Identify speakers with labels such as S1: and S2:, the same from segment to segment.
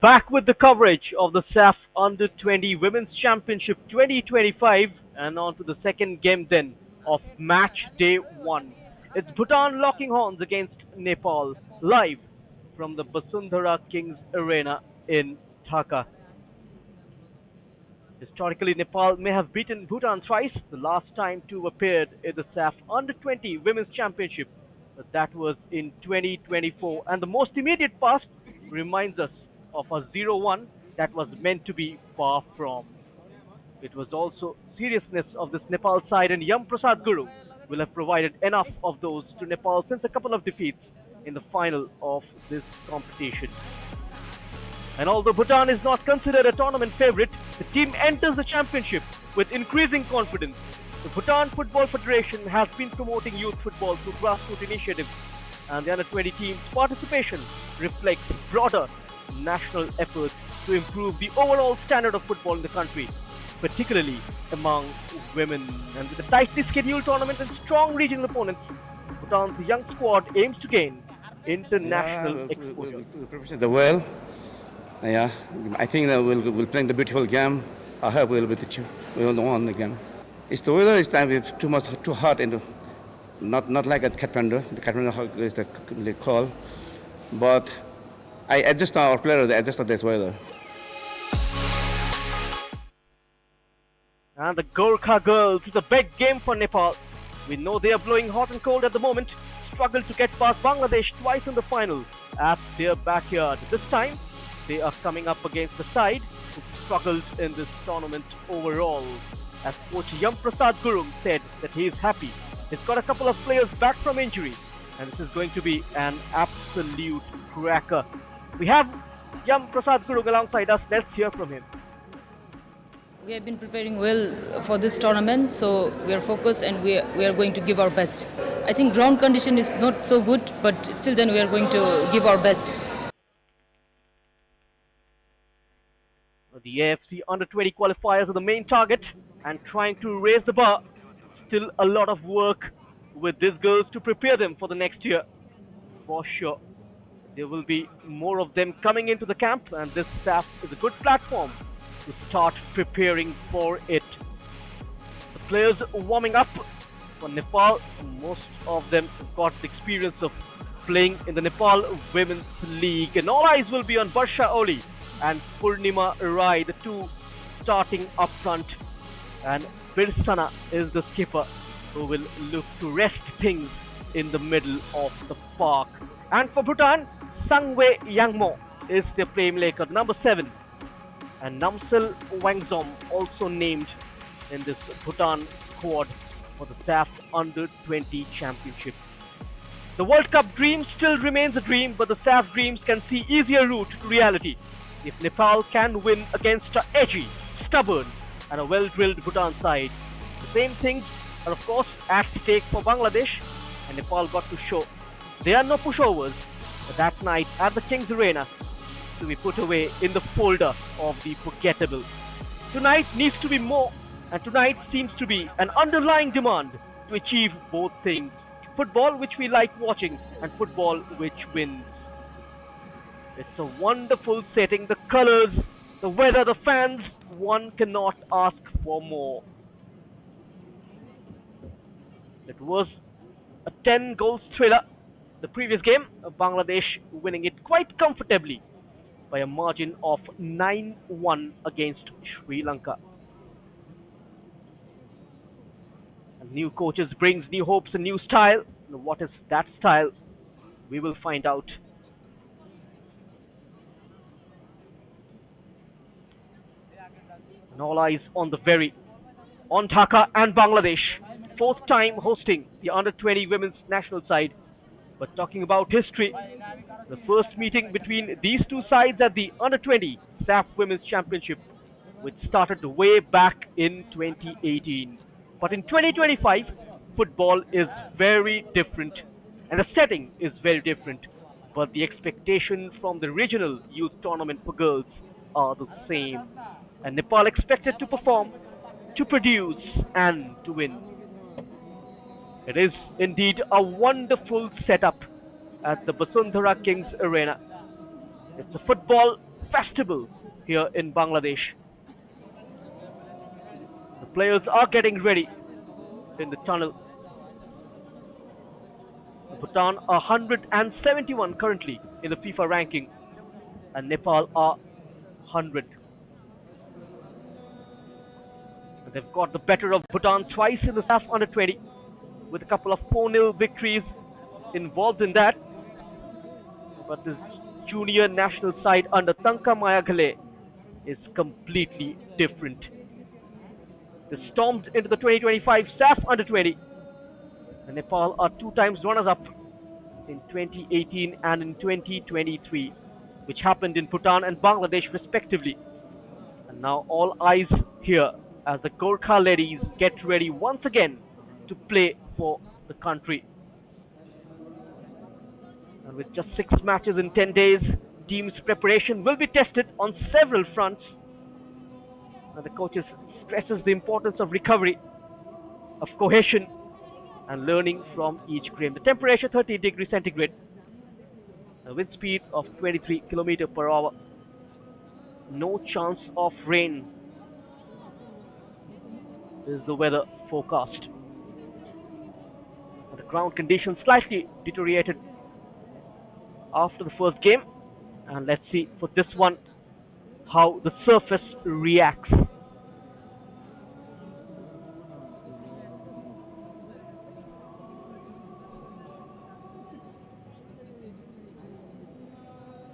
S1: Back with the coverage of the Saff Under 20 Women's Championship 2025 and on to the second game then of match day 1. It's Bhutan locking horns against Nepal live from the Basundhara Kings Arena in Dhaka. Historically, Nepal may have beaten Bhutan thrice. The last time two appeared in the Saff Under 20 Women's Championship, but that was in 2024. And the most immediate past reminds us of a 0-1 that was meant to be far from. It was also seriousness of this Nepal side, and Yam Prasad Guru will have provided enough of those to Nepal since a couple of defeats in the final of this competition. And although Bhutan is not considered a tournament favorite, the team enters the championship with increasing confidence. The Bhutan Football Federation has been promoting youth football through grassroots initiatives, and the under-20 team's participation reflects broader national efforts to improve the overall standard of football in the country, particularly among women. And with a tightly scheduled tournament and strong regional opponents, Bhutan's young squad aims to gain international exposure.
S2: We'll prepare the well. Yeah, I think that we'll play the beautiful game. I hope we'll win the game. It's the weather is too hot and not like at Kathmandu. The Kathmandu is the cold, but I adjust our players. They adjust to this weather.
S1: And the Gorkha girls, it's a big game for Nepal. We know they are blowing hot and cold at the moment. Struggled to get past Bangladesh twice in the final at their backyard. This time, they are coming up against the side who struggled in this tournament overall. As coach Yam Prasad Guru said that he is happy. He's got a couple of players back from injury, and this is going to be an absolute cracker. We have Yam Prasad Guru alongside us. Let's hear from him.
S3: We have been preparing well for this tournament, so we are focused and we are going to give our best. I think ground condition is not so good, but still then we are going to give our best.
S1: The AFC Under-20 qualifiers are the main target and trying to raise the bar. Still a lot of work with these girls to prepare them for the next year. For sure, there will be more of them coming into the camp, and this staff is a good platform to start preparing for it. The players warming up for Nepal, most of them have got the experience of playing in the Nepal Women's League, and all eyes will be on Barsha Oli and Purnima Rai, the two starting up front, and Birsana is the skipper who will look to rest things in the middle of the park. And for Bhutan, Sangwe Yangmo is the playmaker, number 7, and Namsel Wangzom also named in this Bhutan squad for the Saff Under-20 Championship. The World Cup dream still remains a dream, but the Saff dreams can see easier route to reality if Nepal can win against an edgy, stubborn and a well-drilled Bhutan side. The same things are of course at stake for Bangladesh, and Nepal got to show there are no pushovers that night at the Kings Arena to be put away in the folder of the forgettable. Tonight needs to be more, and tonight seems to be an underlying demand to achieve both things. Football which we like watching and football which wins. It's a wonderful setting, the colors, the weather, the fans, one cannot ask for more. It was a 10-goal thriller. The previous game, Bangladesh winning it quite comfortably by a margin of 9-1 against Sri Lanka. And new coaches brings new hopes and new style. And what is that style? We will find out. And all eyes on Dhaka and Bangladesh. Fourth time hosting the Under-20 women's national side. But talking about history, the first meeting between these two sides at the Under-20 Saff Women's Championship, which started way back in 2018. But in 2025, football is very different and the setting is very different. But the expectations from the regional youth tournament for girls are the same. And Nepal expected to perform, to produce and to win. It is indeed a wonderful setup at the Basundhara Kings Arena. It's a football festival here in Bangladesh. The players are getting ready in the tunnel. Bhutan are 171 currently in the FIFA ranking, and Nepal are 100. And they've got the better of Bhutan twice in the Saff under-20, with a couple of 4-0 victories involved in that. But this junior national side under Tanka Mayaghale is completely different. They stormed into the 2025 Saff under-20. And Nepal are 2 times runners-up in 2018 and in 2023, which happened in Bhutan and Bangladesh respectively. And now all eyes here as the Gorkha ladies get ready once again to play for the country. And with just 6 matches in 10 days, team's preparation will be tested on several fronts. And the coaches stresses the importance of recovery, of cohesion, and learning from each game. The temperature 30 degrees centigrade, a wind speed of 23 kilometers per hour. No chance of rain is the weather forecast. The ground conditions slightly deteriorated after the first game, and let's see for this one how the surface reacts.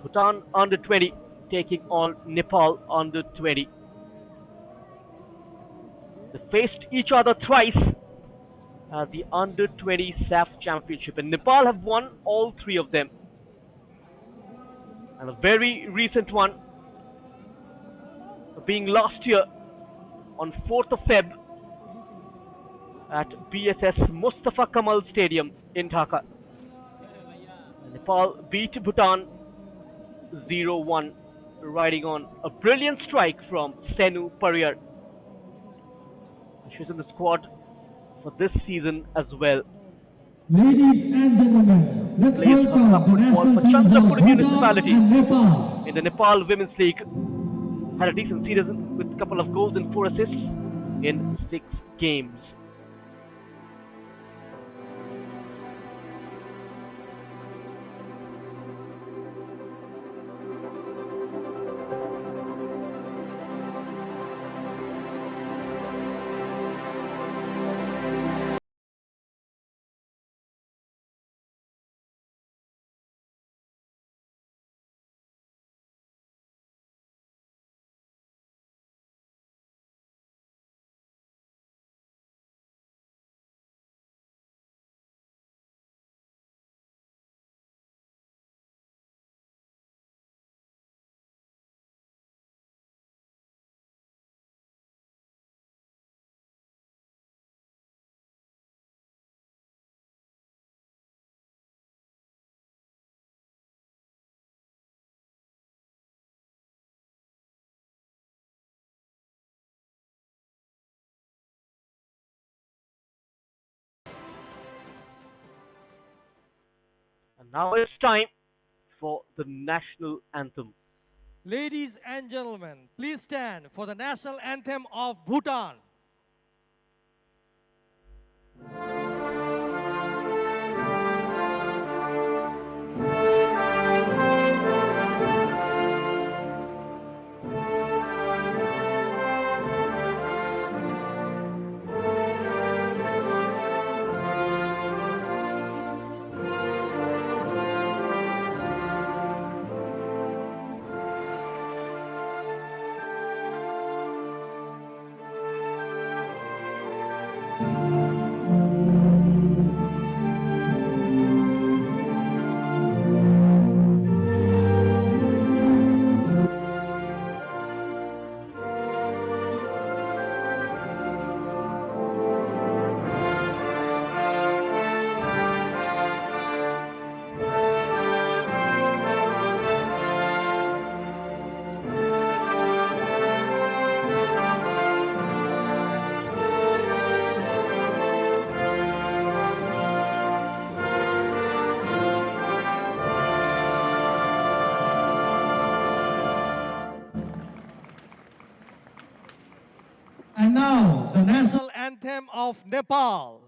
S1: Bhutan under-20 taking on Nepal under-20. They faced each other thrice at the under-20 Saff Championship, and Nepal have won all 3 of them. And a very recent one being last year on 4th of Feb at BSS Mustafa Kamal Stadium in Dhaka. And Nepal beat Bhutan 0-1, riding on a brilliant strike from Senu Pariyar. She's in the squad for this season as well.
S4: Ladies and gentlemen, let's
S1: Plays her
S4: welcome
S1: club
S4: the
S1: football
S4: national
S1: for
S4: teams of
S1: Chandrapur
S4: Bhutan
S1: Municipality
S4: and Nepal.
S1: in the Nepal Women's League. Had a decent season with a couple of goals and 4 assists in 6 games. And now it's time for the national anthem.
S5: Ladies and gentlemen, please stand for the national anthem of Bhutan. anthem of Nepal.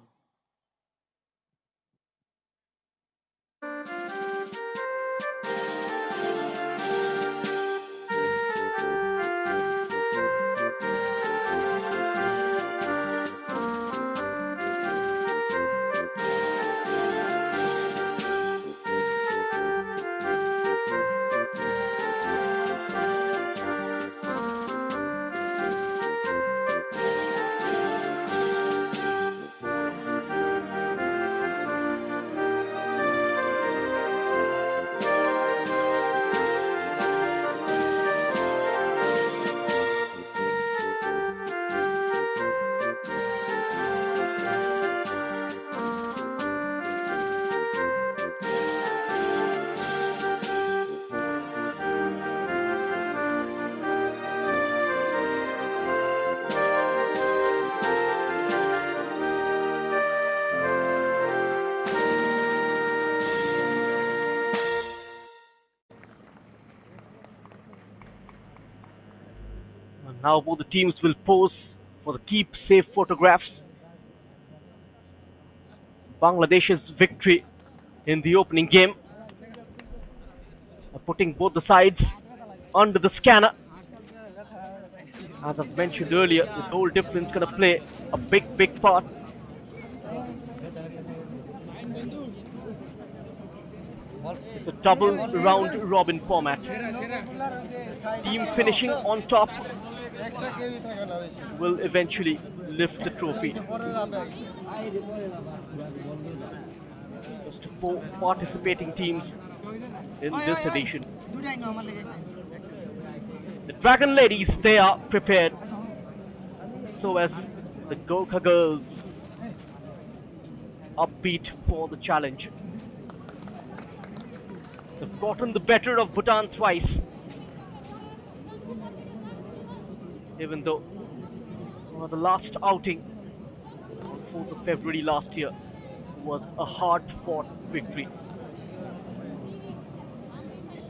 S1: And now both the teams will pose for the keep safe photographs. Bangladesh's victory in the opening game, putting both the sides under the scanner. As I've mentioned earlier, the goal difference going to play a big part. It's a double round robin format. Team finishing on top will eventually lift the trophy. Just 4 participating teams in this edition. The Dragon Ladies, they are prepared. So as the Gorkha girls, upbeat for the challenge. They've gotten the better of Bhutan twice. Even though the last outing on 4th of February last year was a hard-fought victory.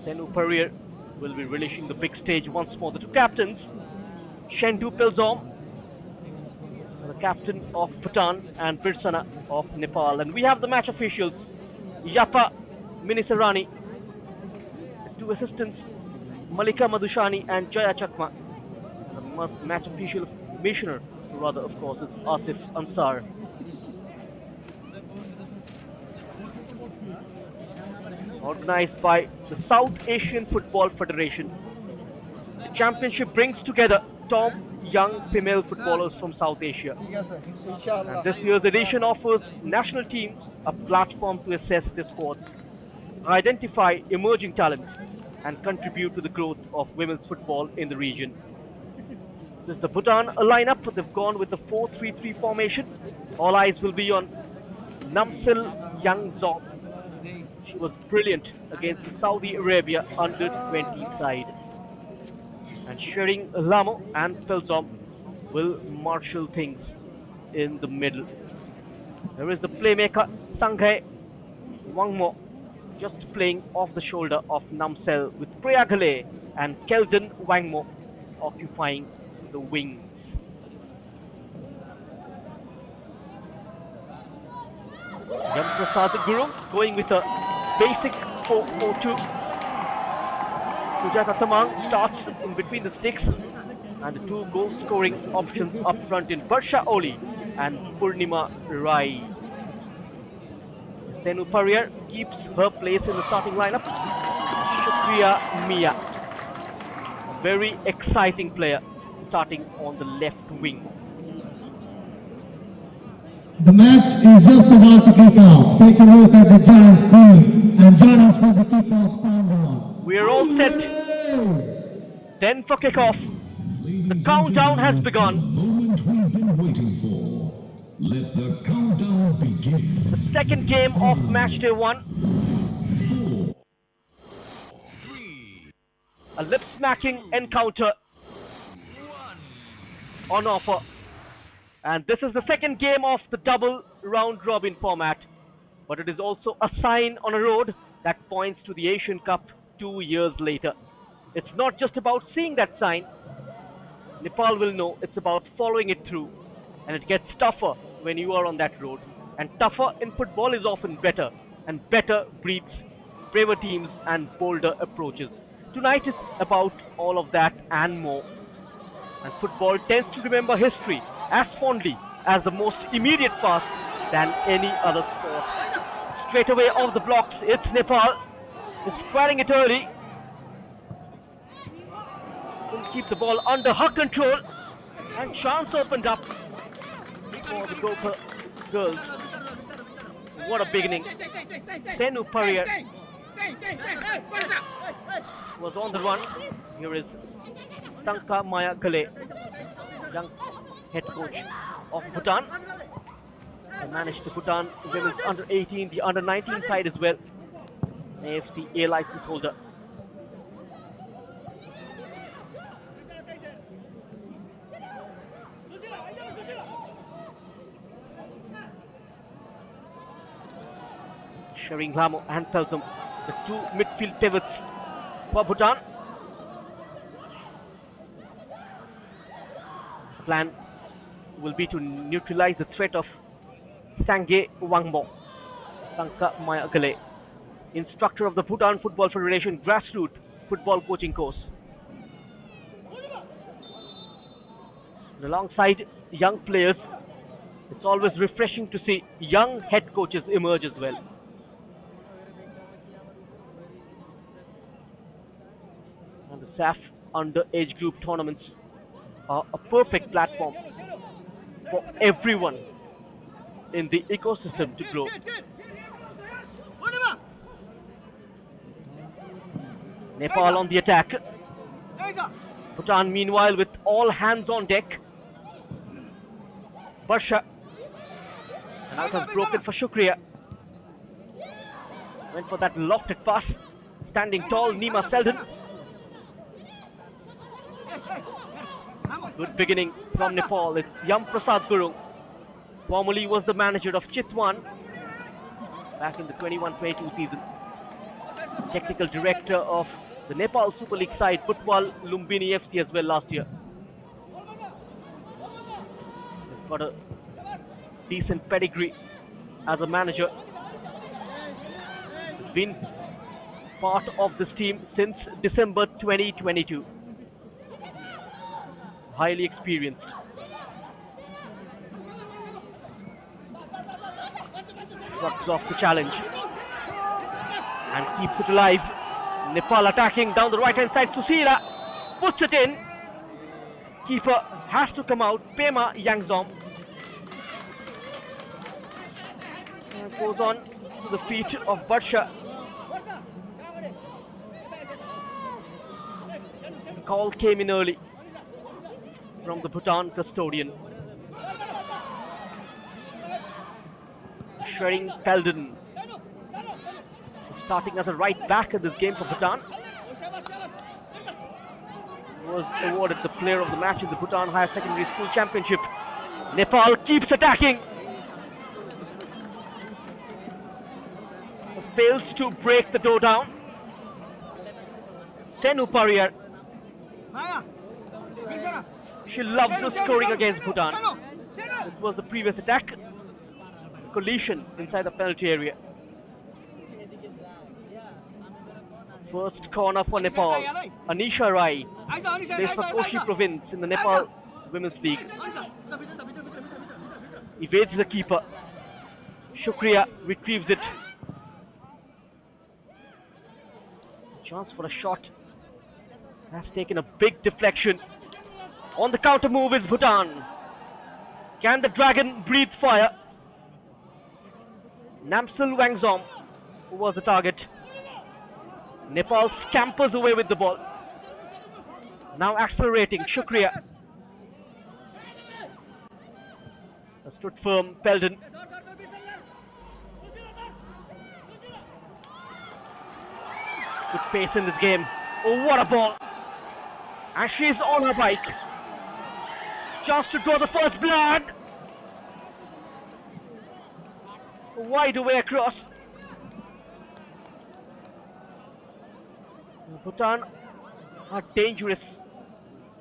S1: Senu Parir will be relishing the big stage once more. The two captains, Shendu Pelzom, the captain of Bhutan, and Birsana of Nepal. And we have the match officials, Yapa Minisarani, the two assistants, Malika Madhushani and Jaya Chakma. The match official commissioner, rather, of course, is Asif Ansar. Organized by the South Asian Football Federation. The championship brings together top young female footballers from South Asia. And this year's edition offers national teams a platform to assess their squads, identify emerging talents, and contribute to the growth of women's football in the region. This is the Bhutan lineup. They've gone with the 4-3-3 formation. All eyes will be on Namsil Yangzong. She was brilliant against the Saudi Arabia under-20 side. And Shering Lamo and Pelzom will marshal things in the middle. There is the playmaker Sanghae Wangmo, just playing off the shoulder of Namsel, with Prayagale and Keldon Wangmo occupying the wings. Yamprasad Guru going with a basic 4-4-2. Sujata Samang starts in between the sticks, and the two goal scoring options up front in Barsha Oli and Purnima Rai. Senu Parir keeps her place in the starting lineup. Shukriya Mia, a very exciting player, starting on the left wing.
S4: The match is just about to kick off. Take a look at the Giants team and join us for the kickoff countdown.
S1: We are all set. 10 for kickoff. The countdown has begun.
S6: The moment we've been waiting for. Let the countdown begin.
S1: The second game of match day 1.
S6: 4, 3,
S1: A lip-smacking encounter on offer. And this is the second game of the double round-robin format. But it is also a sign on a road that points to the Asian Cup 2 years later. It's not just about seeing that sign. Nepal will know it's about following it through and it gets tougher when you are on that road. And tougher in football is often better, and better breeds braver teams and bolder approaches. Tonight is about all of that and more. And football tends to remember history as fondly as the most immediate past than any other sport. Straight away off the blocks, it's Nepal. It's squaring it early. Will keep the ball under her control. And chance opened up for the Gopher girls. What a beginning. Senu Parier was on the run. Here is Tanka Maya Gale, young head coach of Bhutan. They managed the Bhutan women's under 18, the under 19 side as well. AFC A license holder. Shering Lamo and Peltum, the two midfield pivots for Bhutan. The plan will be to neutralize the threat of Sangye Wangbo, Tanka Mayagale, instructor of the Bhutan Football Federation grassroots football coaching course. And alongside young players, it's always refreshing to see young head coaches emerge as well. And the Saff under age group tournaments are a perfect platform for everyone in the ecosystem to grow. Nepal on the attack. Bhutan meanwhile with all hands on deck. Barsha. And out has broken for Shukriya. Went for that lofted pass. Standing tall, Nima Selden. Good beginning from Nepal. It's Yam Prasad Gurung. Formerly was the manager of Chitwan back in the 21-22 season. Technical director of the Nepal Super League side, Putwal Lumbini FC as well last year. He's got a decent pedigree as a manager. He's been part of this team since December 2022. Highly experienced. Shrugs off the challenge and keeps it alive. Nepal attacking down the right hand side. Susila puts it in. Keeper has to come out. Pema Yangzom goes on to the feet of Barsha. The call came in early from the Bhutan custodian. Shering Pelden starting as a right back in this game for Bhutan. Was awarded the player of the match in the Bhutan Higher Secondary School Championship. Nepal keeps attacking. Fails to break the door down. Senu Parier. She loves the scoring against Bhutan. This was the previous attack. Collision inside the penalty area. First corner for Nepal. Anisha Rai plays for Koshi province in the Nepal Women's League. Evades the keeper. Shukriya retrieves it. Chance for a shot. Has taken a big deflection. On the counter move is Bhutan. Can the dragon breathe fire? Namsul Wangzom was the target. Nepal scampers away with the ball. Now accelerating. Shukriya. Stood firm. Pelden. Good pace in this game. Oh, what a ball. And she's on her bike. Chance to draw the first blood. Wide away across. Bhutan are dangerous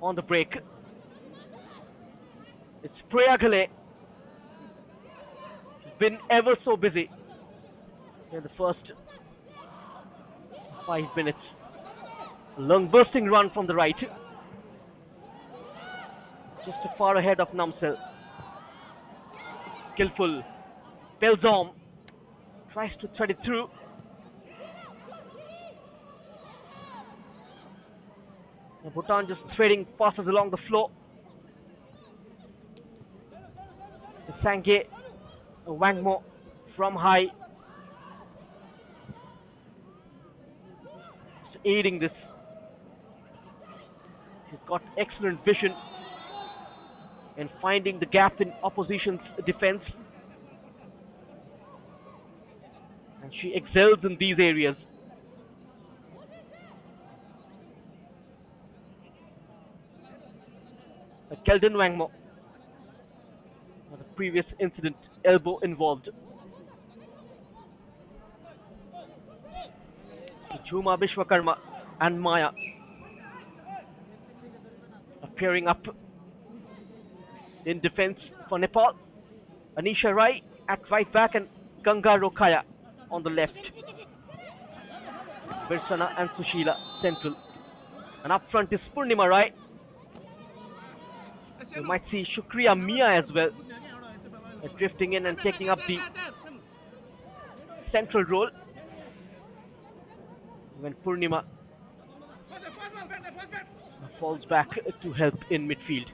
S1: on the break. It's Priya Gale been ever so busy in the first 5 minutes. Long bursting run from the right. Just far ahead of Namsel. Skillful. Belzom tries to thread it through. And Bhutan just threading passes along the floor. Sangye Wangmo from high. Just aiding this. He's got excellent vision in finding the gap in opposition's defense. And she excels in these areas. Keldon Wangmo. The previous incident, elbow involved. Jhuma Vishwakarma and Maya appearing up in defense for Nepal. Anisha Rai at right back and Ganga Rokhaya on the left. Virsana and Sushila central. And up front is Purnima Rai. You might see Shukriya Mia as well, drifting in and taking up the central role when Purnima falls back to help in midfield.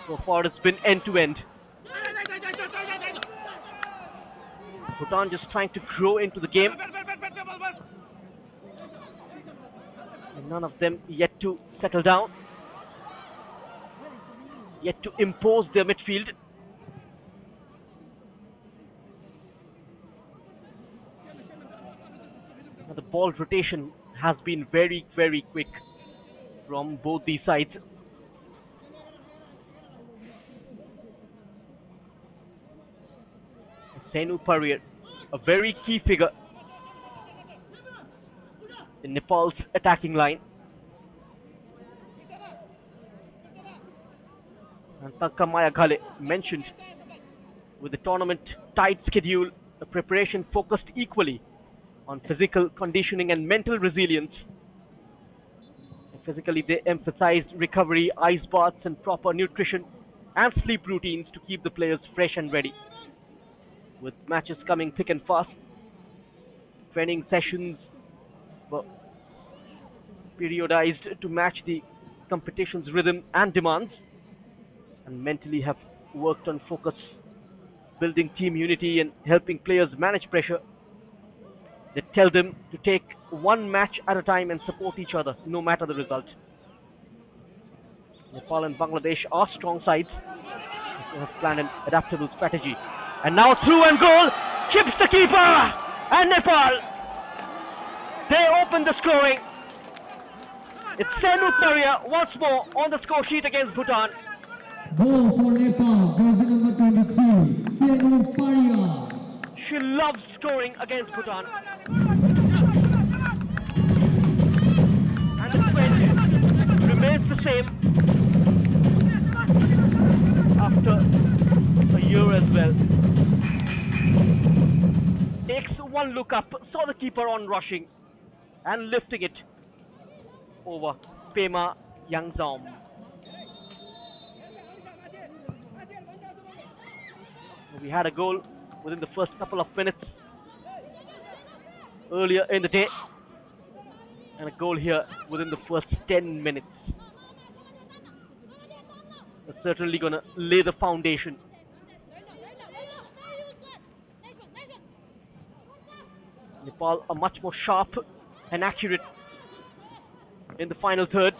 S1: So far it's been end-to-end. Bhutan just trying to grow into the game. And none of them yet to settle down. Yet to impose their midfield. Now the ball rotation has been very, very quick from both these sides. Senu Parrier, a very key figure in Nepal's attacking line. And Tanka Maya Ghale mentioned with the tournament tight schedule, the preparation focused equally on physical conditioning and mental resilience. And physically they emphasized recovery, ice baths and proper nutrition and sleep routines to keep the players fresh and ready. With matches coming thick and fast, training sessions were periodized to match the competition's rhythm and demands, and mentally have worked on focus, building team unity and helping players manage pressure. They tell them to take one match at a time and support each other, no matter the result. Nepal and Bangladesh are strong sides. They have planned an adaptable strategy. And now through and goal, chips the keeper, and Nepal, they open the scoring. It's Senu Parrier once more on the score sheet against Bhutan.
S4: Goal for Nepal, jersey number 23, Senu Parrier.
S1: She loves scoring against Bhutan. And the trend remains the same after a year as well. Takes one look up, saw the keeper on rushing and lifting it over Pema Yangzom. We had a goal within the first couple of minutes earlier in the day, and a goal here within the first 10 minutes. It's certainly going to lay the foundation. Nepal are much more sharp and accurate in the final third.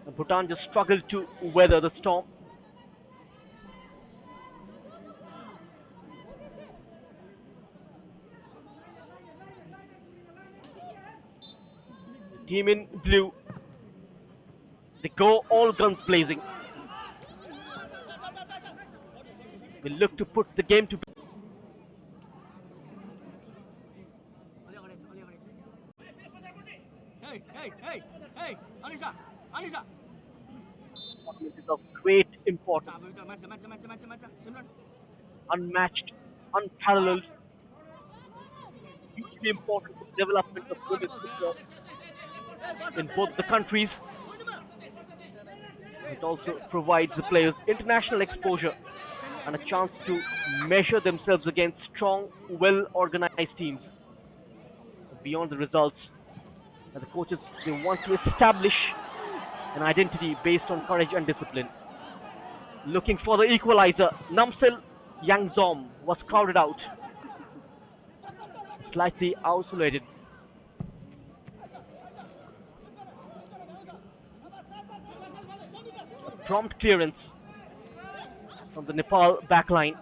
S1: And Bhutan just struggled to weather the storm. Team in blue, they go all guns blazing. Will look to put the game to. Tournament is of great importance, unmatched, unparalleled, hugely important for the development of women's football in both the countries. It also provides the players international exposure and a chance to measure themselves against strong, well-organized teams. Beyond the results, the coaches, they want to establish an identity based on courage and discipline. Looking for the equalizer, Namsil Yangzom was crowded out, slightly isolated. A prompt clearance from the Nepal backline.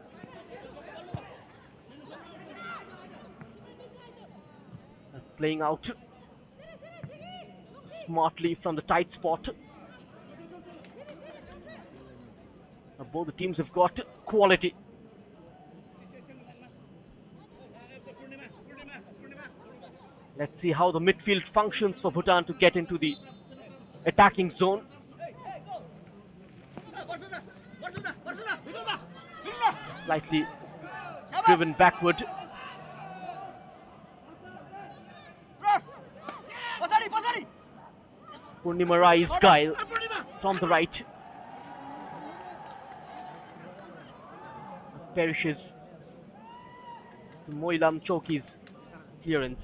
S1: Playing out smartly from the tight spot. Both the teams have got quality. Let's see how the midfield functions for Bhutan to get into the attacking zone. Slightly driven backward. Purnima Rai's guile from the right. Perishes to Moilam Choki's clearance.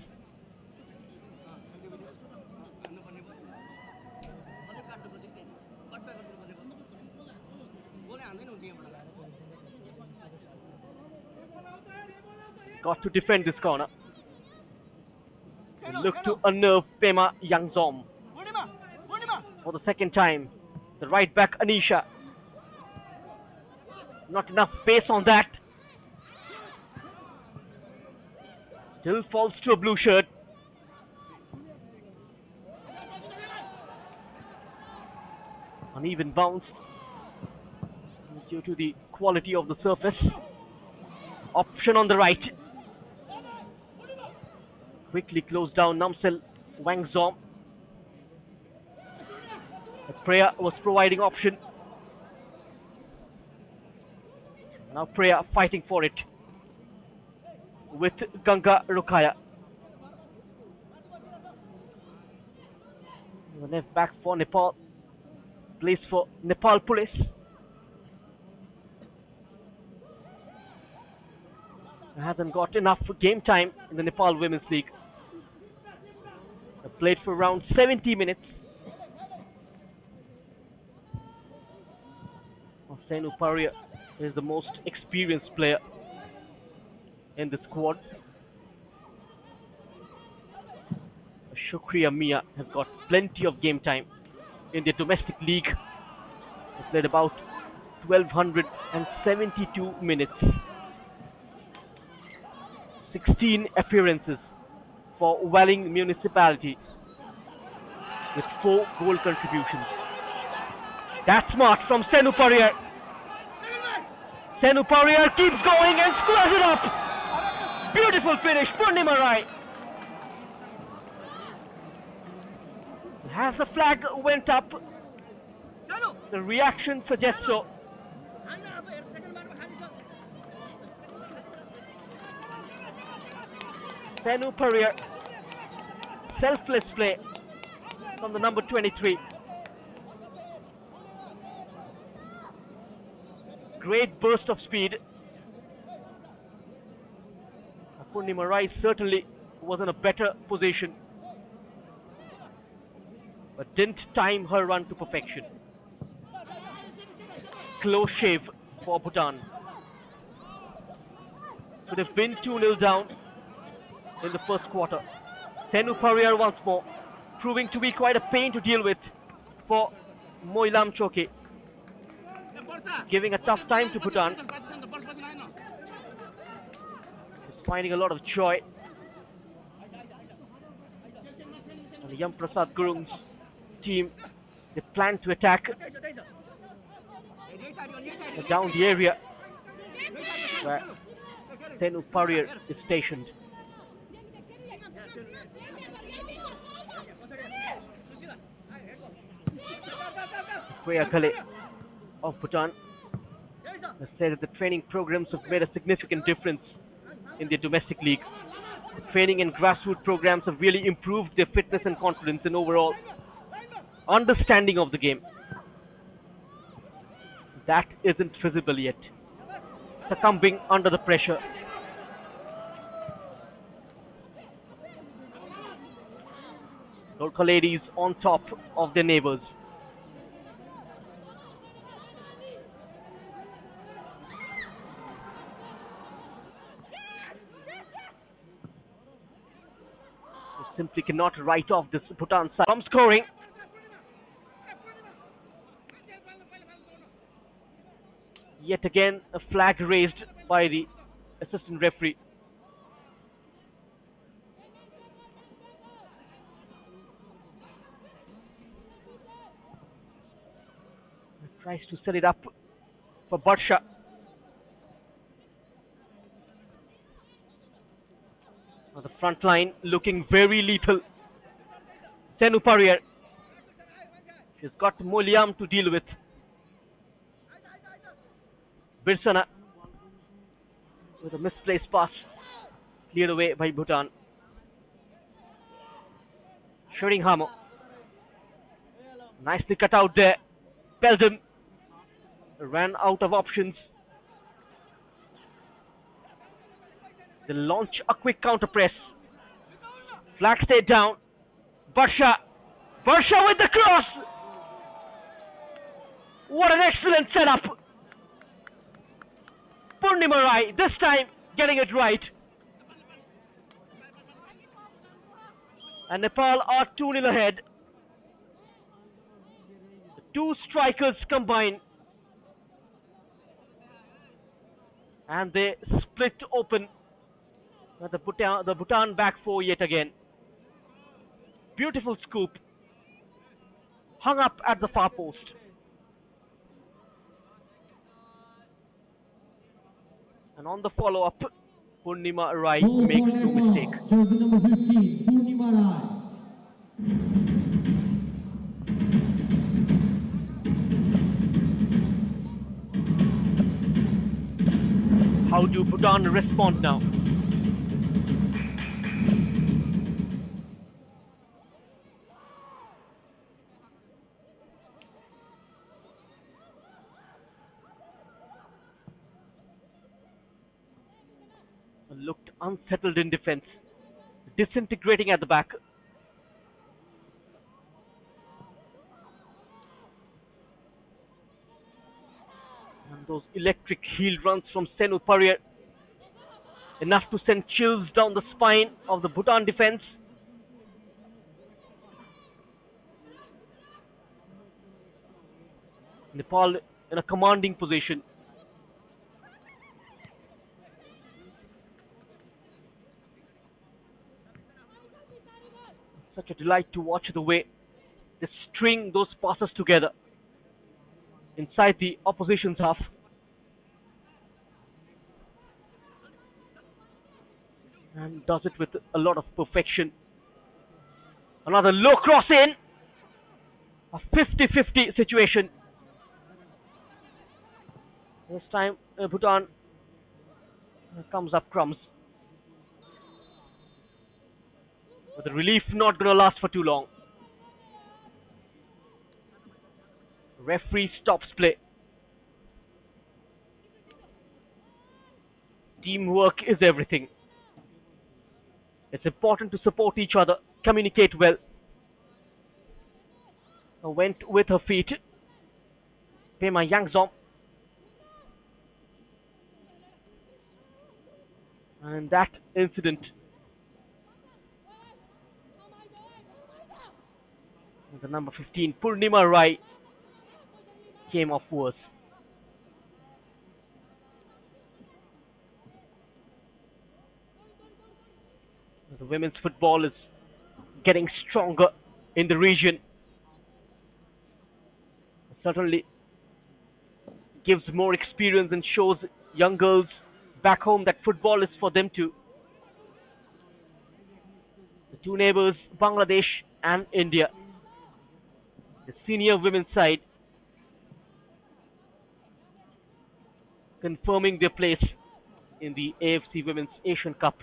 S1: Got to defend this corner. Look to unnerve Pema Yangzom. For the second time, the right back Anisha. Not enough pace on that. Still falls to a blue shirt. Uneven bounce due to the quality of the surface. Option on the right. Quickly closed down Namsil Wangzom. Priya was providing option. Now Priya fighting for it with Ganga Rukaya. The left back for Nepal. Plays for Nepal Police. Hasn't got enough game time in the Nepal Women's League. Played for around 70 minutes. Senu Paria is the most experienced player in the squad. Shukriya Mia has got plenty of game time in the domestic league. He played about 1272 minutes. 16 appearances for Welling Municipality with 4 goal contributions. That's smart from Senu Paria. Senu Paria keeps going and scores it up. Beautiful finish, Purnima Rai. As the flag went up, the reaction suggests so. Senu Paria, selfless play from the number 23. Great burst of speed. Purnima Rai certainly was in a better position, but didn't time her run to perfection. Close shave for Bhutan. Could have been 2-0 down in the first quarter. Senu Paria once more, proving to be quite a pain to deal with for Moilam Choki. Giving a tough time to Bhutan. He's finding a lot of joy. And the Yam Prasad Gurung's team, they plan to attack down the area where Senu Paria is stationed. Freya Kale of Bhutan has said that the training programs have made a significant difference in their domestic league. The training and grassroots programs have really improved their fitness and confidence and overall understanding of the game. That isn't visible yet. Succumbing under the pressure. Gorkha ladies on top of their neighbors. They simply cannot write off this Bhutan side from scoring. Yet again, a flag raised by the assistant referee. Tries to set it up for Barsha. Now the front line looking very lethal. Senu Parrier. She's got Moliam to deal with. Birsana with a misplaced pass, cleared away by Bhutan. Sheringhamo nicely cut out there. Peldon ran out of options. They launch a quick counter press. Flag stayed down. Barsha with the cross. What an excellent setup. Purnima Rai, this time getting it right. And Nepal are 2-0 ahead. The two strikers combine. And they split open the Bhutan back four yet again. Beautiful scoop. Hung up at the far post. And on the follow-up, Purnima Rai makes no mistake.
S4: Jersey number 15, Purnima Rai.
S1: How do Bhutan respond now? Looked unsettled in defense, disintegrating at the back. And those electric heel runs from Senu Parrier, enough to send chills down the spine of the Bhutan defense. Nepal in a commanding position. Such a delight to watch the way they string those passes together inside the opposition's half. And does it with a lot of perfection. Another low cross in. A 50-50 situation. This time Bhutan comes up crumbs. But the relief not going to last for too long. Referee stops play. Teamwork is everything. It's important to support each other, communicate well. Went with her feet. Pema Yangzom. And that incident, the number 15, Purnima Rai, came off worse. The women's football is getting stronger in the region. It certainly gives more experience and shows young girls back home that football is for them too. The two neighbors, Bangladesh and India. The senior women's side confirming their place in the AFC Women's Asian Cup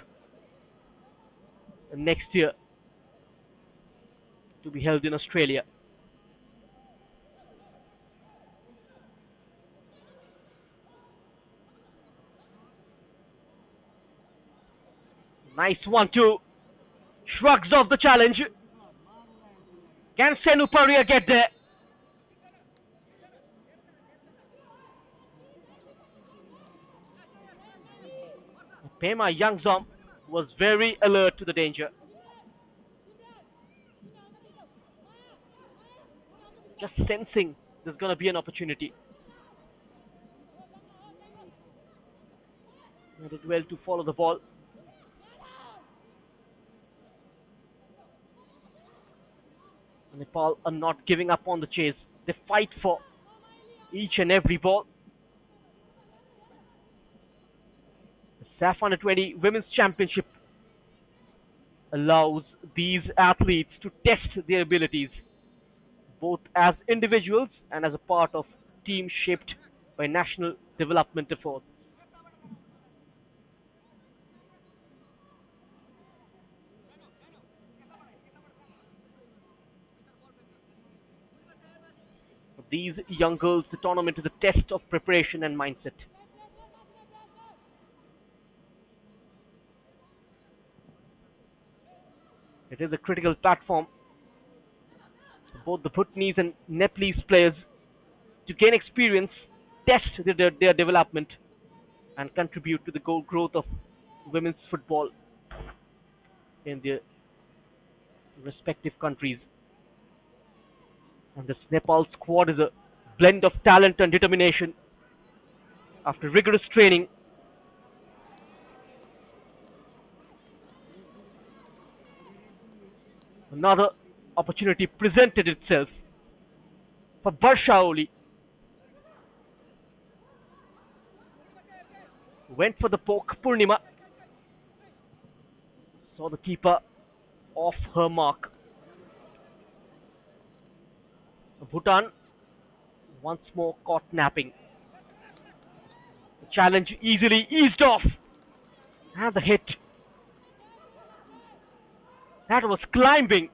S1: next year to be held in Australia. Nice 1-2. Shrugs off the challenge. Can Senuparia get there? Pema Yangzom was very alert to the danger. Just sensing there's going to be an opportunity. He did well to follow the ball. Nepal are not giving up on the chase. They fight for each and every ball. The Saff Under-20 Women's Championship allows these athletes to test their abilities, both as individuals and as a part of team shaped by national development efforts. For these young girls, the tournament is a test of preparation and mindset. It is a critical platform for both the Bhutanese and Nepalese players to gain experience, test their development, and contribute to the growth of women's football in their respective countries. And this Nepal squad is a blend of talent and determination. After rigorous training, another opportunity presented itself for Barsha Oli. Went for the poke. Purnima saw the keeper off her mark. Bhutan once more caught napping. The challenge easily eased off. And the hit. That was climbing.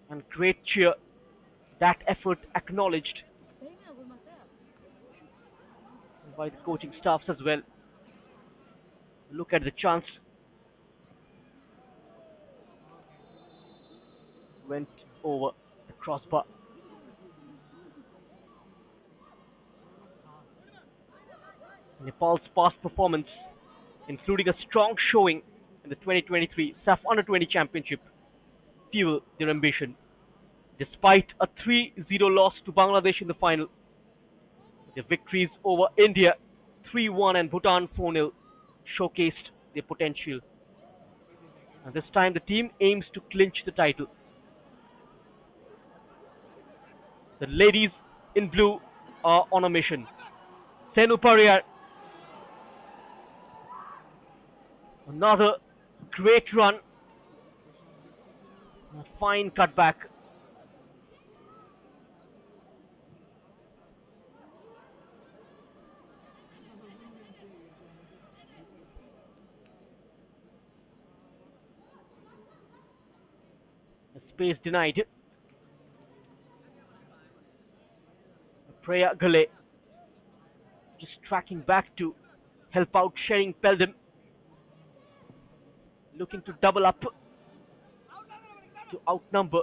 S1: And great cheer. That effort acknowledged by the coaching staffs as well. Look at the chance. Went over the crossbar. Nepal's past performance, including a strong showing in the 2023 Saff Under-20 Championship, fuel their ambition. Despite a 3-0 loss to Bangladesh in the final, their victories over India 3-1 and Bhutan 4-0 showcased their potential. And this time the team aims to clinch the title. The ladies in blue are on a mission. Senu Pariyar. Another great run. A fine cutback. Space denied. Preya Gale just tracking back to help out Shering Peldam. Looking to double up to outnumber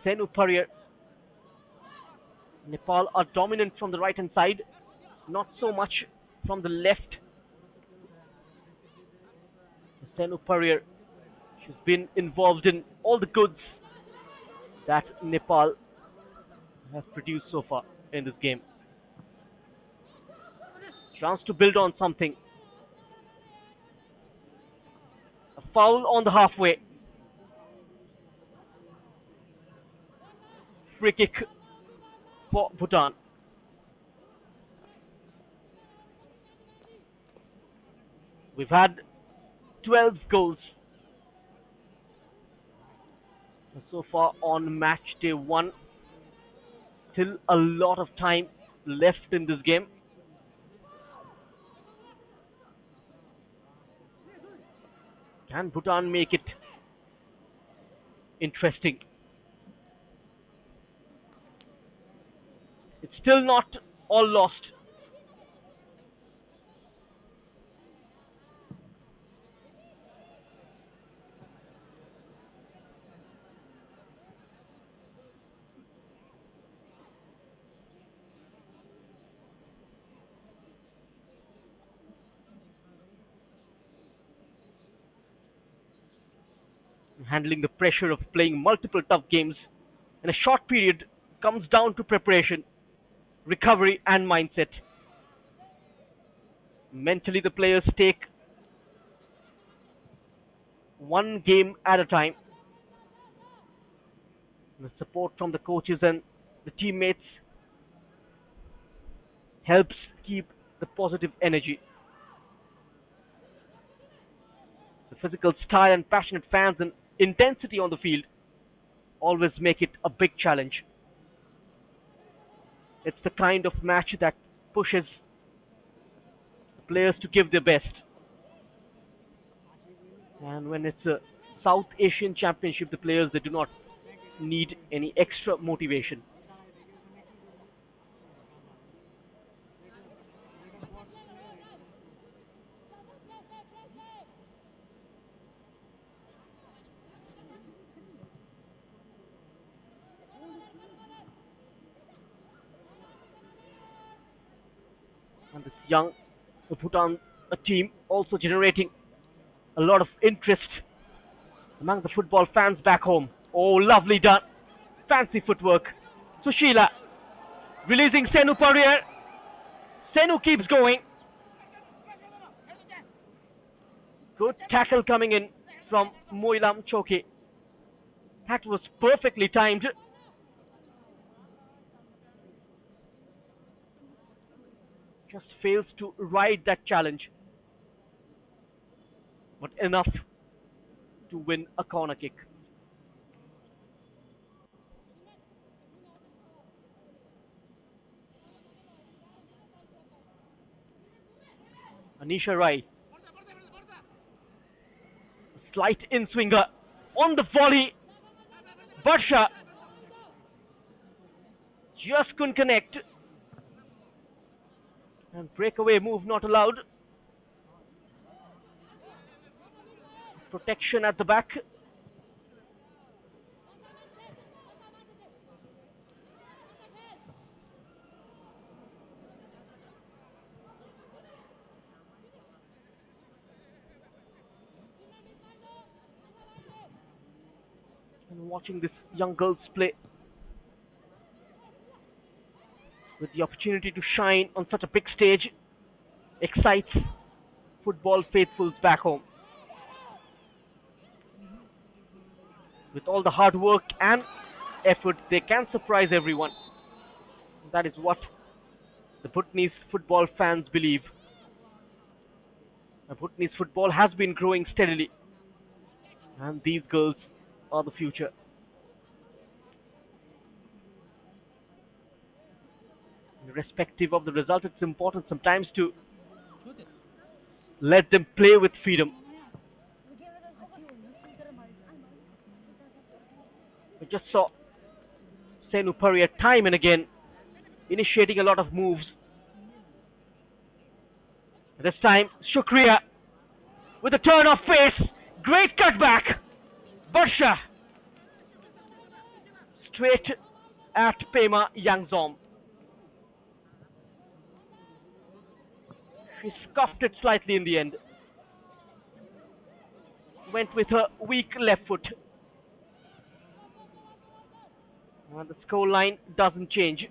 S1: Senu Pariyar. Nepal are dominant from the right hand side, not so much from the left. Senu Pariyar, she's been involved in all the goods that Nepal has produced so far in this game. Chance to build on something. A foul on the halfway. Free kick for Bhutan. We've had 12 goals so far on match day 1. Still a lot of time left in this game. Can Bhutan make it interesting? It's still not all lost. Handling the pressure of playing multiple tough games in a short period comes down to preparation, recovery, and mindset. Mentally, the players take one game at a time. The support from the coaches and the teammates helps keep the positive energy. The physical style and passionate fans and intensity on the field always make it a big challenge. It's the kind of match that pushes the players to give their best. And when it's a South Asian Championship, the players they do not need any extra motivation. And this young Bhutan team also generating a lot of interest among the football fans back home. Oh, lovely done. Fancy footwork. Sushila releasing Senu Parrier. Senu keeps going. Good tackle coming in from Moilam Choke. That was perfectly timed. Just fails to ride that challenge. But enough to win a corner kick. Anisha Rai. Slight in-swinger on the volley. Barsha just couldn't connect. And breakaway move not allowed. Protection at the back. And watching this young girls play with the opportunity to shine on such a big stage excites football faithfuls back home. With all the hard work and effort, they can surprise everyone. That is what the Bhutanese football fans believe. The Bhutanese football has been growing steadily, and these girls are the future. Irrespective of the result, it's important sometimes to let them play with freedom. We just saw Senu Parrier time and again initiating a lot of moves. This time, Shukriya with a turn of face. Great cutback. Barsha straight at Pema Yangzom. She scuffed it slightly in the end. Went with her weak left foot. And the score line doesn't change.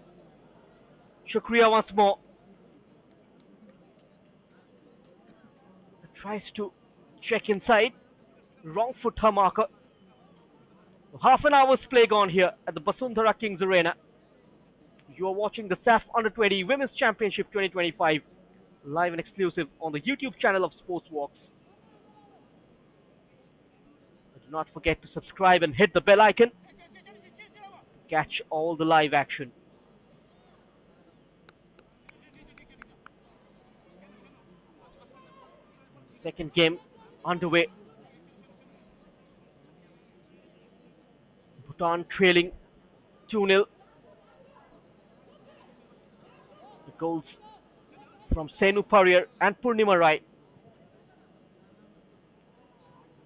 S1: Shukriya once more. Tries to check inside. Wrong foot her marker. Half an hour's play gone here at the Basundhara Kings Arena. You are watching the Saff Under-20 Women's Championship 2025 live and exclusive on the YouTube channel of Sportzworkz. Do not forget to subscribe and hit the bell icon to catch all the live action. Second game underway Bhutan trailing 2-0. The goals from Senu Parrier and Purnima Rai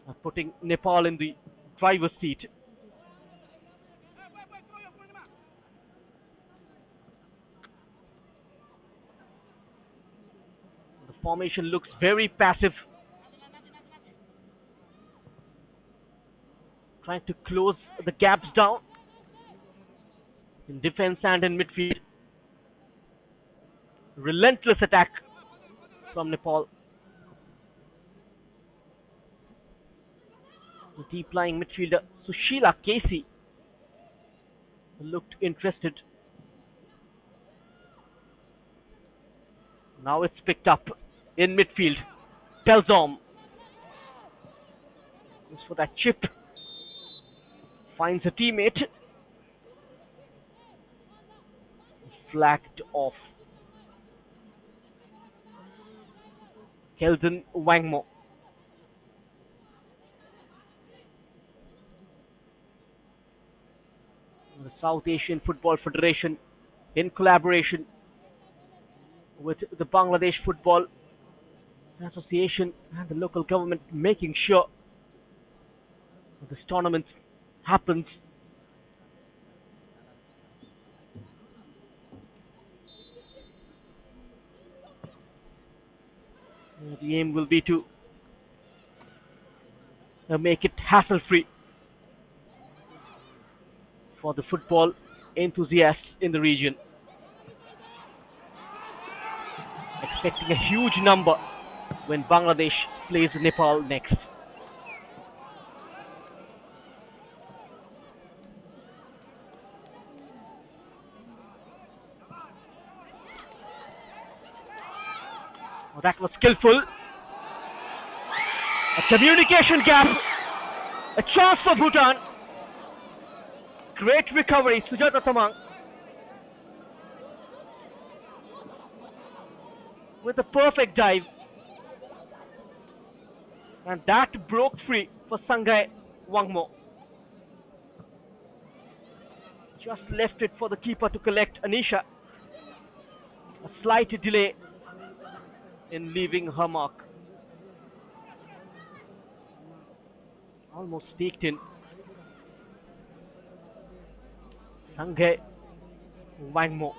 S1: are putting Nepal in the driver's seat. The formation looks very passive, trying to close the gaps down in defense and in midfield. Relentless attack from Nepal. The deep-lying midfielder Sushila Casey looked interested. Now it's picked up in midfield. Telzom goes for that chip. Finds a teammate. Flagged off. Kelden Wangmo. The South Asian Football Federation, in collaboration with the Bangladesh Football Association and the local government, making sure that this tournament happens. The aim will be to make it hassle-free for the football enthusiasts in the region. Expecting a huge number when Bangladesh plays Nepal next. Oh, that was skillful. A communication gap. A chance for Bhutan. Great recovery, Sujata Tamang. With a perfect dive. And that broke free for Sangai Wangmo. Just left it for the keeper to collect Anisha. A slight delay in leaving her mark. Almost sneaked in. Sangai Wangmo.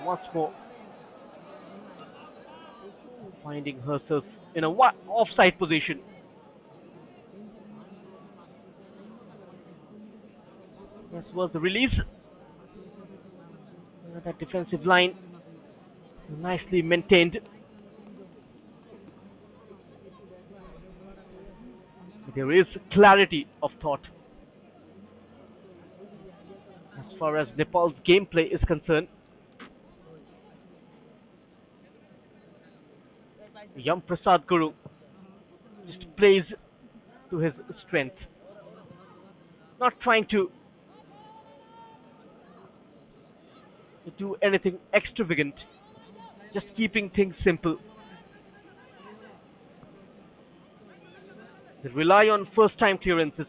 S1: Once more finding herself in a offside position. This was the release. That defensive line nicely maintained. There is clarity of thought as far as Nepal's gameplay is concerned. Yam Prasad Guru just plays to his strength, not trying to do anything extravagant, just keeping things simple. They rely on first-time clearances,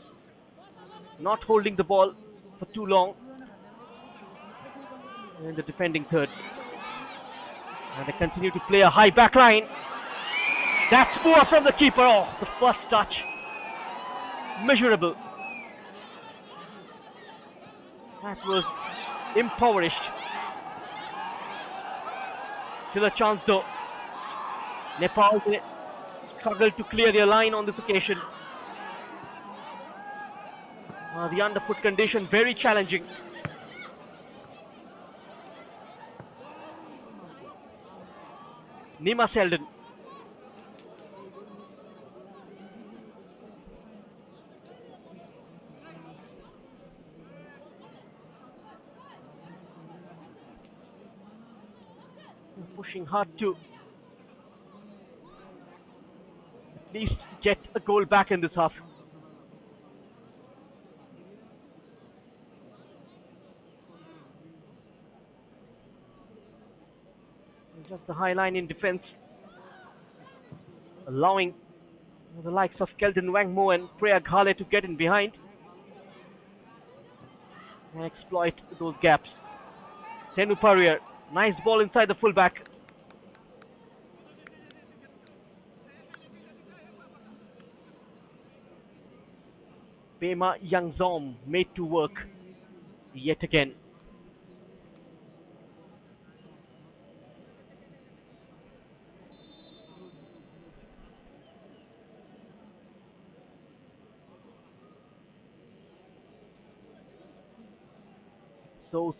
S1: not holding the ball for too long in the defending third. And they continue to play a high back line. That's poor from the keeper. Oh, the first touch. Measurable. That was impoverished. Still a chance though. Nepal struggled to clear their line on this occasion. The underfoot condition very challenging. Nima Selden. Pushing hard to at least get a goal back in this half. Just the high line in defense, allowing the likes of Kelton Wangmo and Preya Ghale to get in behind and exploit those gaps. Senu Parrier, nice ball inside the fullback. Pema Yangzom made to work yet again.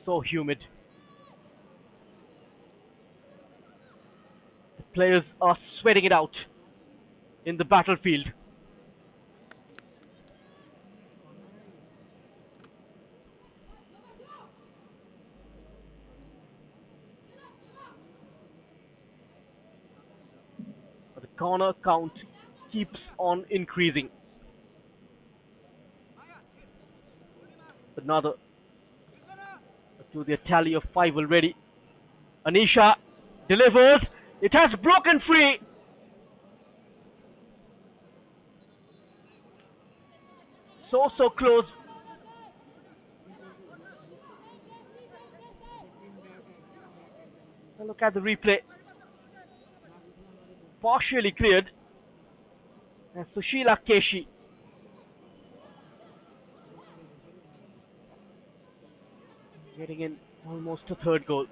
S1: So humid. The players are sweating it out in the battlefield. But the corner count keeps on increasing. Another to the tally of 5 already. Anisha delivers. It has broken free. So close. And look at the replay. Partially cleared. And Sushila Keshi getting in almost a third goal.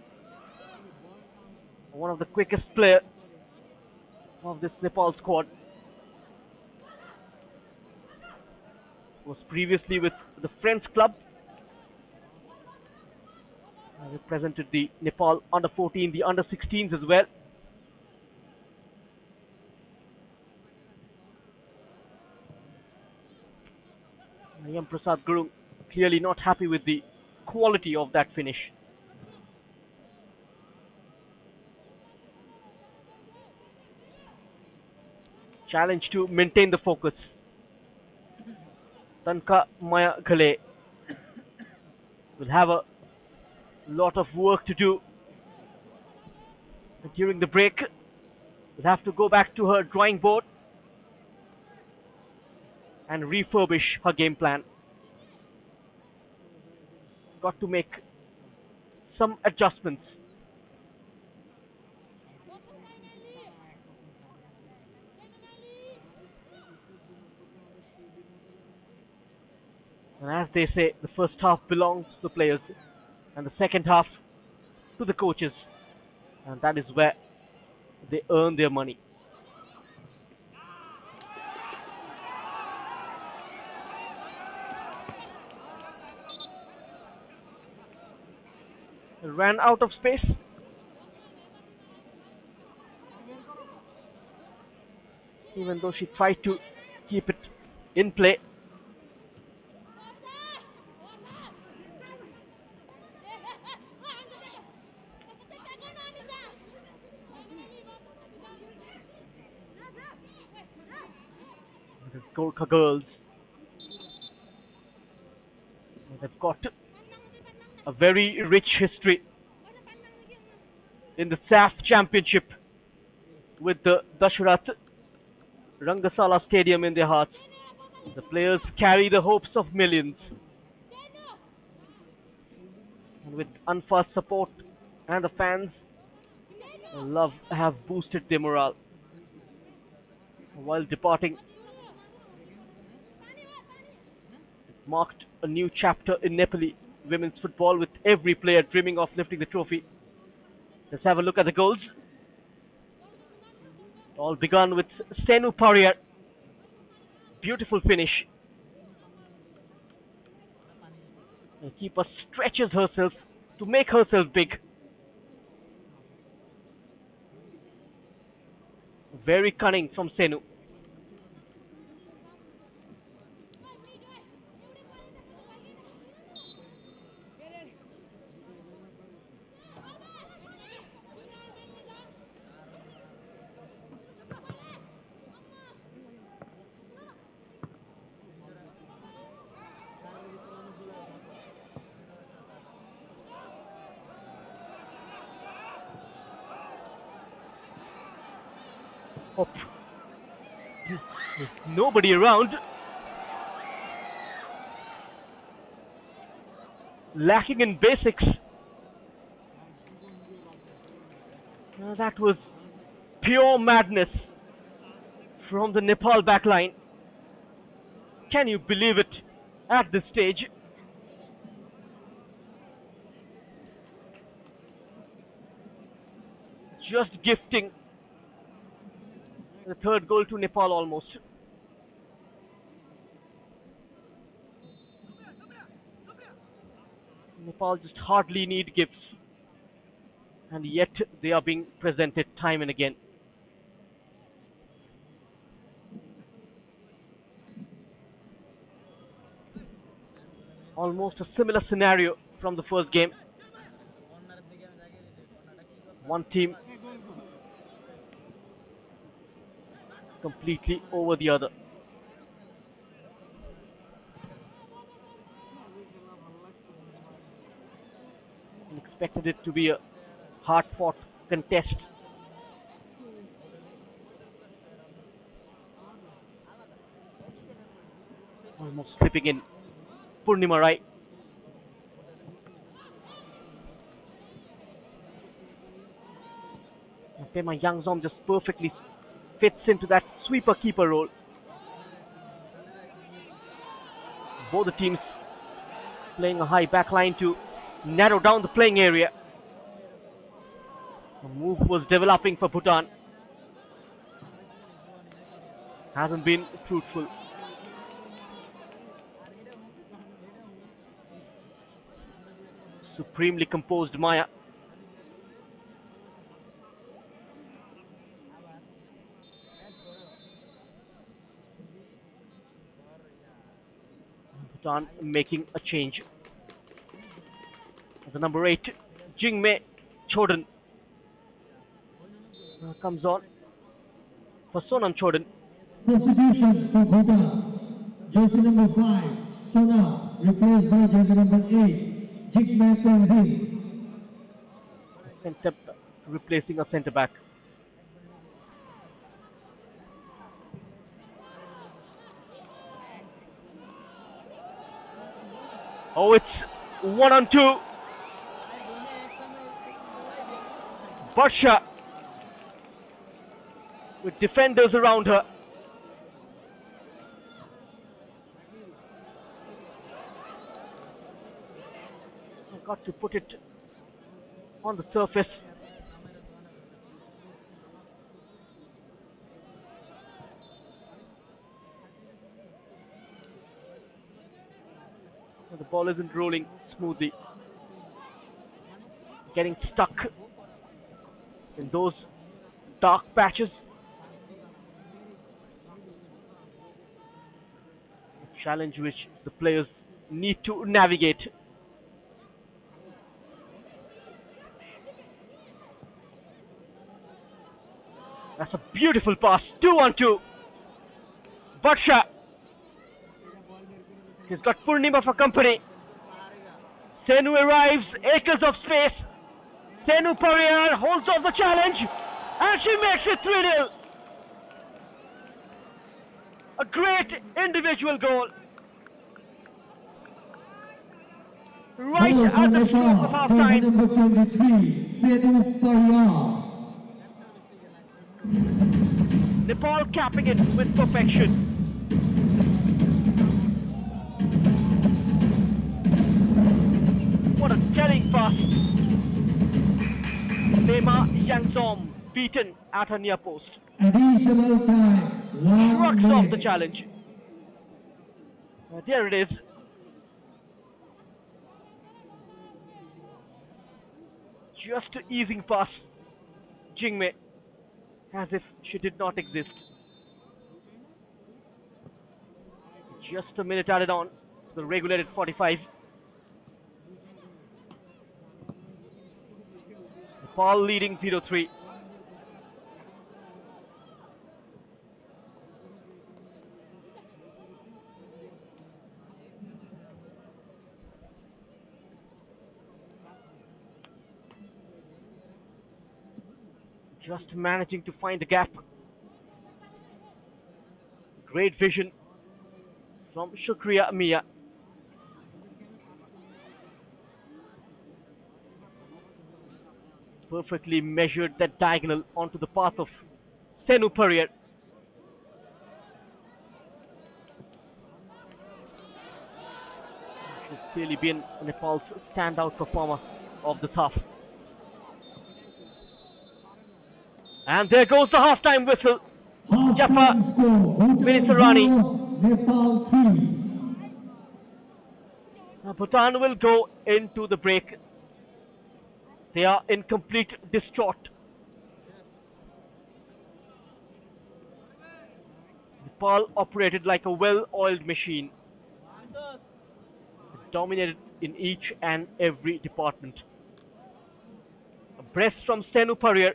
S1: One of the quickest players of this Nepal squad. Was previously with the Friends Club. Represented the Nepal under 14, the under 16s as well. Yam Prasad Gurung clearly not happy with the quality of that finish. Challenge to maintain the focus. Tanka Maya Ghale will have a lot of work to do during the break. Will have to go back to her drawing board and refurbish her game plan. Got to make some adjustments. And as they say, the first half belongs to the players and the second half to the coaches. And that is where they earn their money. Ran out of space. Even though she tried to keep it in play. The Gorkha girls. They've got a very rich history in the Saff Championship with the Dashrath Rangasala Stadium in their hearts. The players carry the hopes of millions. And with unfast support and the fans, love have boosted their morale. While departing, it marked a new chapter in Nepali women's football with every player dreaming of lifting the trophy. Let's have a look at the goals. All begun with Senu Parrier. Beautiful finish. The keeper stretches herself to make herself big. Very cunning from Senu. Hop. There's nobody around. Lacking in basics. That was pure madness from the Nepal backline. Can you believe it at this stage? Just gifting the third goal to Nepal almost. Nepal just hardly need gifts, and yet they are being presented time and again. Almost a similar scenario from the first game. One team completely over the other. And expected it to be a hard-fought contest. Almost slipping in. Purnima Rai. Pema Yangzom just perfectly fits into that sweeper-keeper role. Both the teams playing a high back line to narrow down the playing area. The move was developing for Bhutan. Hasn't been fruitful. Supremely composed Maya. Bhutan making a change. The number 8, Jingme Chodan, comes on for Sonam Chodan.
S4: Substitution for Bhutan. Jersey number 5, Sona, replaced by jersey number 8, Jigme Tenzin.
S1: Replacing a centre back. Oh, it's 1-on-2. Barsha with defenders around her. I've got to put it on the surface. The ball isn't rolling smoothly. Getting stuck in those dark patches. A challenge which the players need to navigate. That's a beautiful pass. 2-on-2. Barsha. He's got Purnima for company. Senu arrives, acres of space. Senu Pariyar holds off the challenge, and she makes it 3-0. A great individual goal. Right at the stroke of half time.
S4: Number 23, Senu Pariyar.
S1: Nepal capping it with perfection. What a telling pass. Pema Yangzom beaten at her near post.
S4: Additional time.
S1: Shrugs off the challenge. There it is. Just an easing pass. Jingme, as if she did not exist. Just a minute added on to the regulated 45. Nepal leading 0-3. Just managing to find the gap Great vision from Shukriya Mia. Perfectly measured that diagonal onto the path of Senu Parrier. She's clearly been Nepal's standout performer of the half. And there goes the halftime whistle. Jaffa
S4: Half-time score, Bhutan
S1: Vinisarani.
S4: 0, Nepal 3.
S1: Bhutan will go into the break. They are in complete distraught. Nepal operated like a well-oiled machine, dominated in each and every department. A brace from Senu Parrier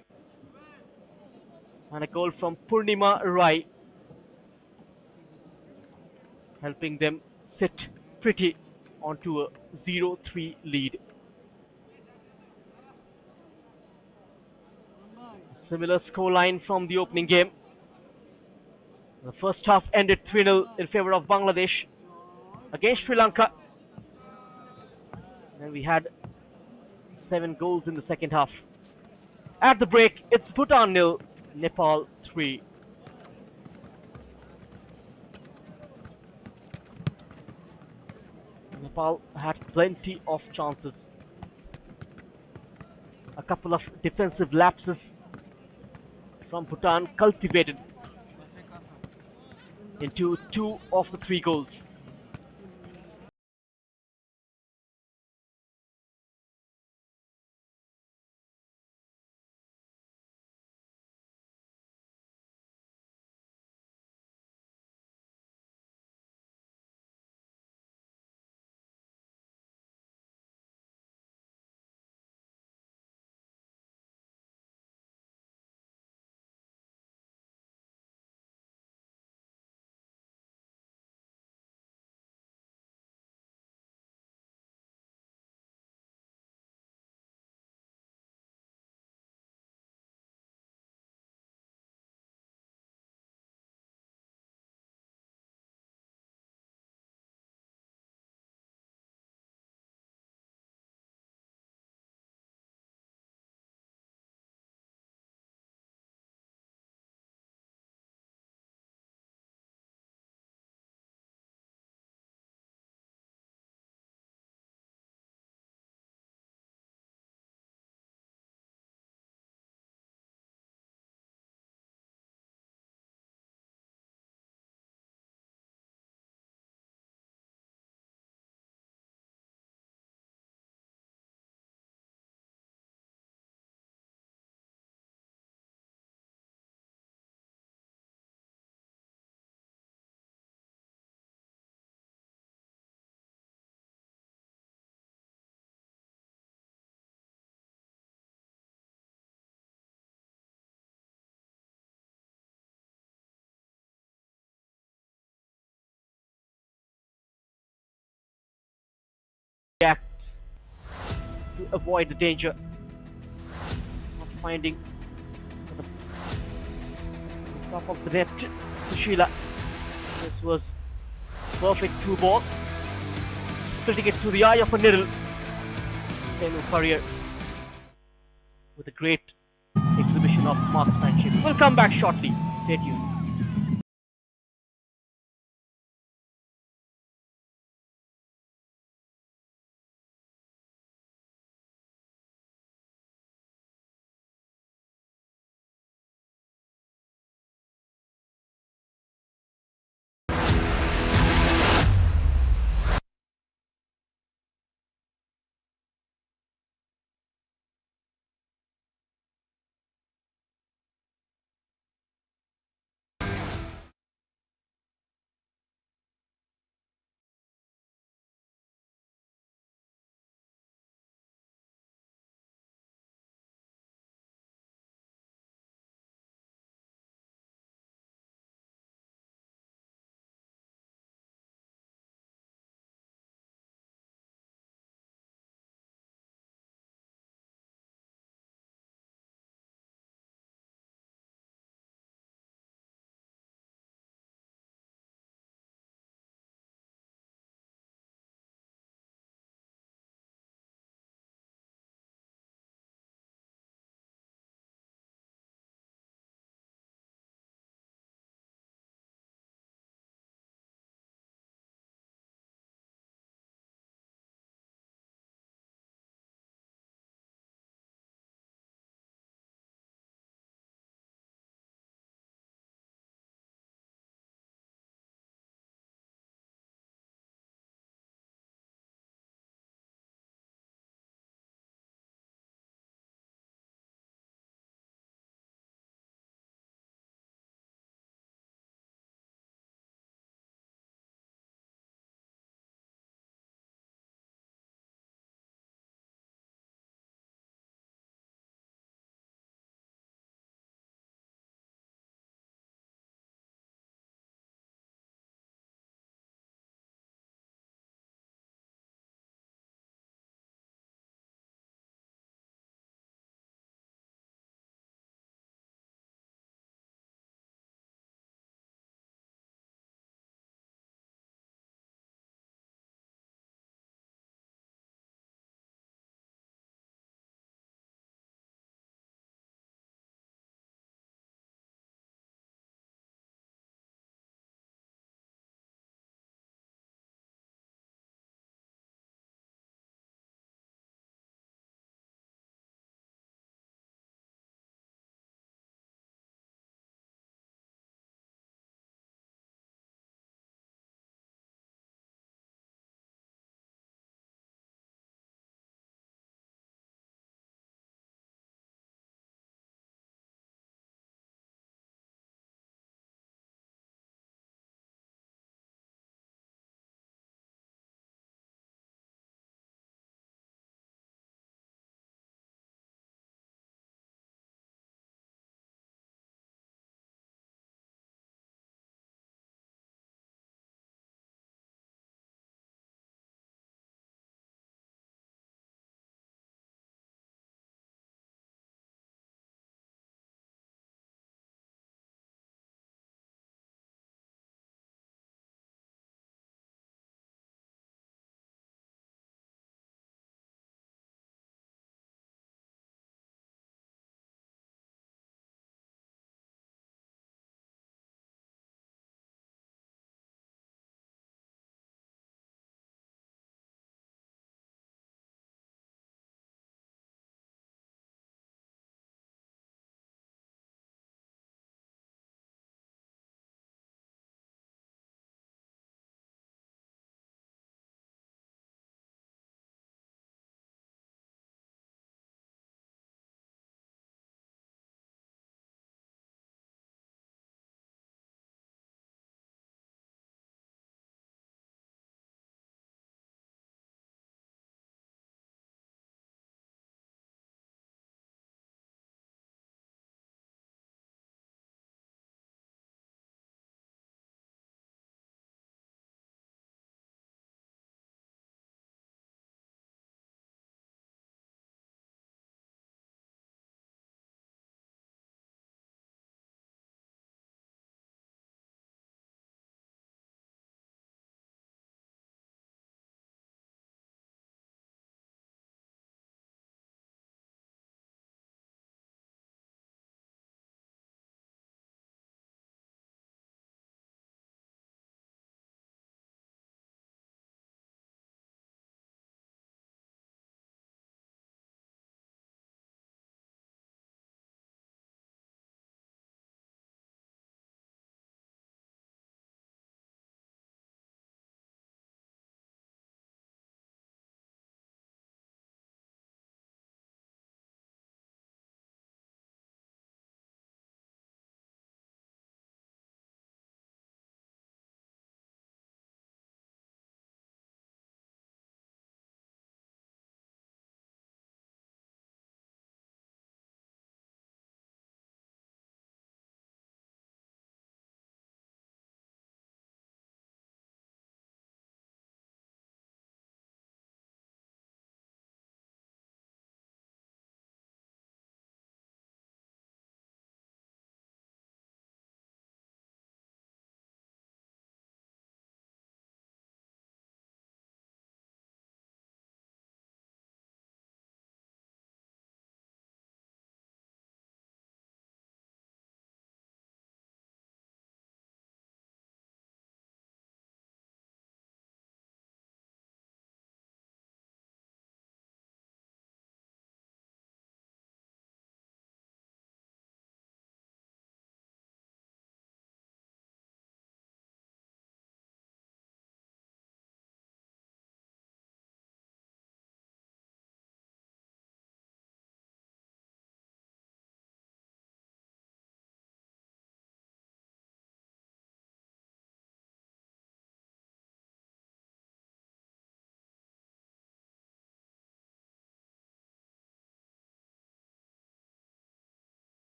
S1: and a goal from Purnima Rai, helping them sit pretty onto a 0-3 lead. Similar scoreline from the opening game. The first half ended 3-0 in favor of Bangladesh against Sri Lanka. And we had 7 goals in the second half. At the break, it's Bhutan 0, Nepal 3. Nepal had plenty of chances. A couple of defensive lapses from Bhutan cultivated into 2 of the 3 goals. React to avoid the danger of finding the top of the net to Sheila. This was perfect through ball, splitting it through the eye of a needle. Senu Parrier with a great exhibition of marksmanship. We'll come back shortly. Stay tuned.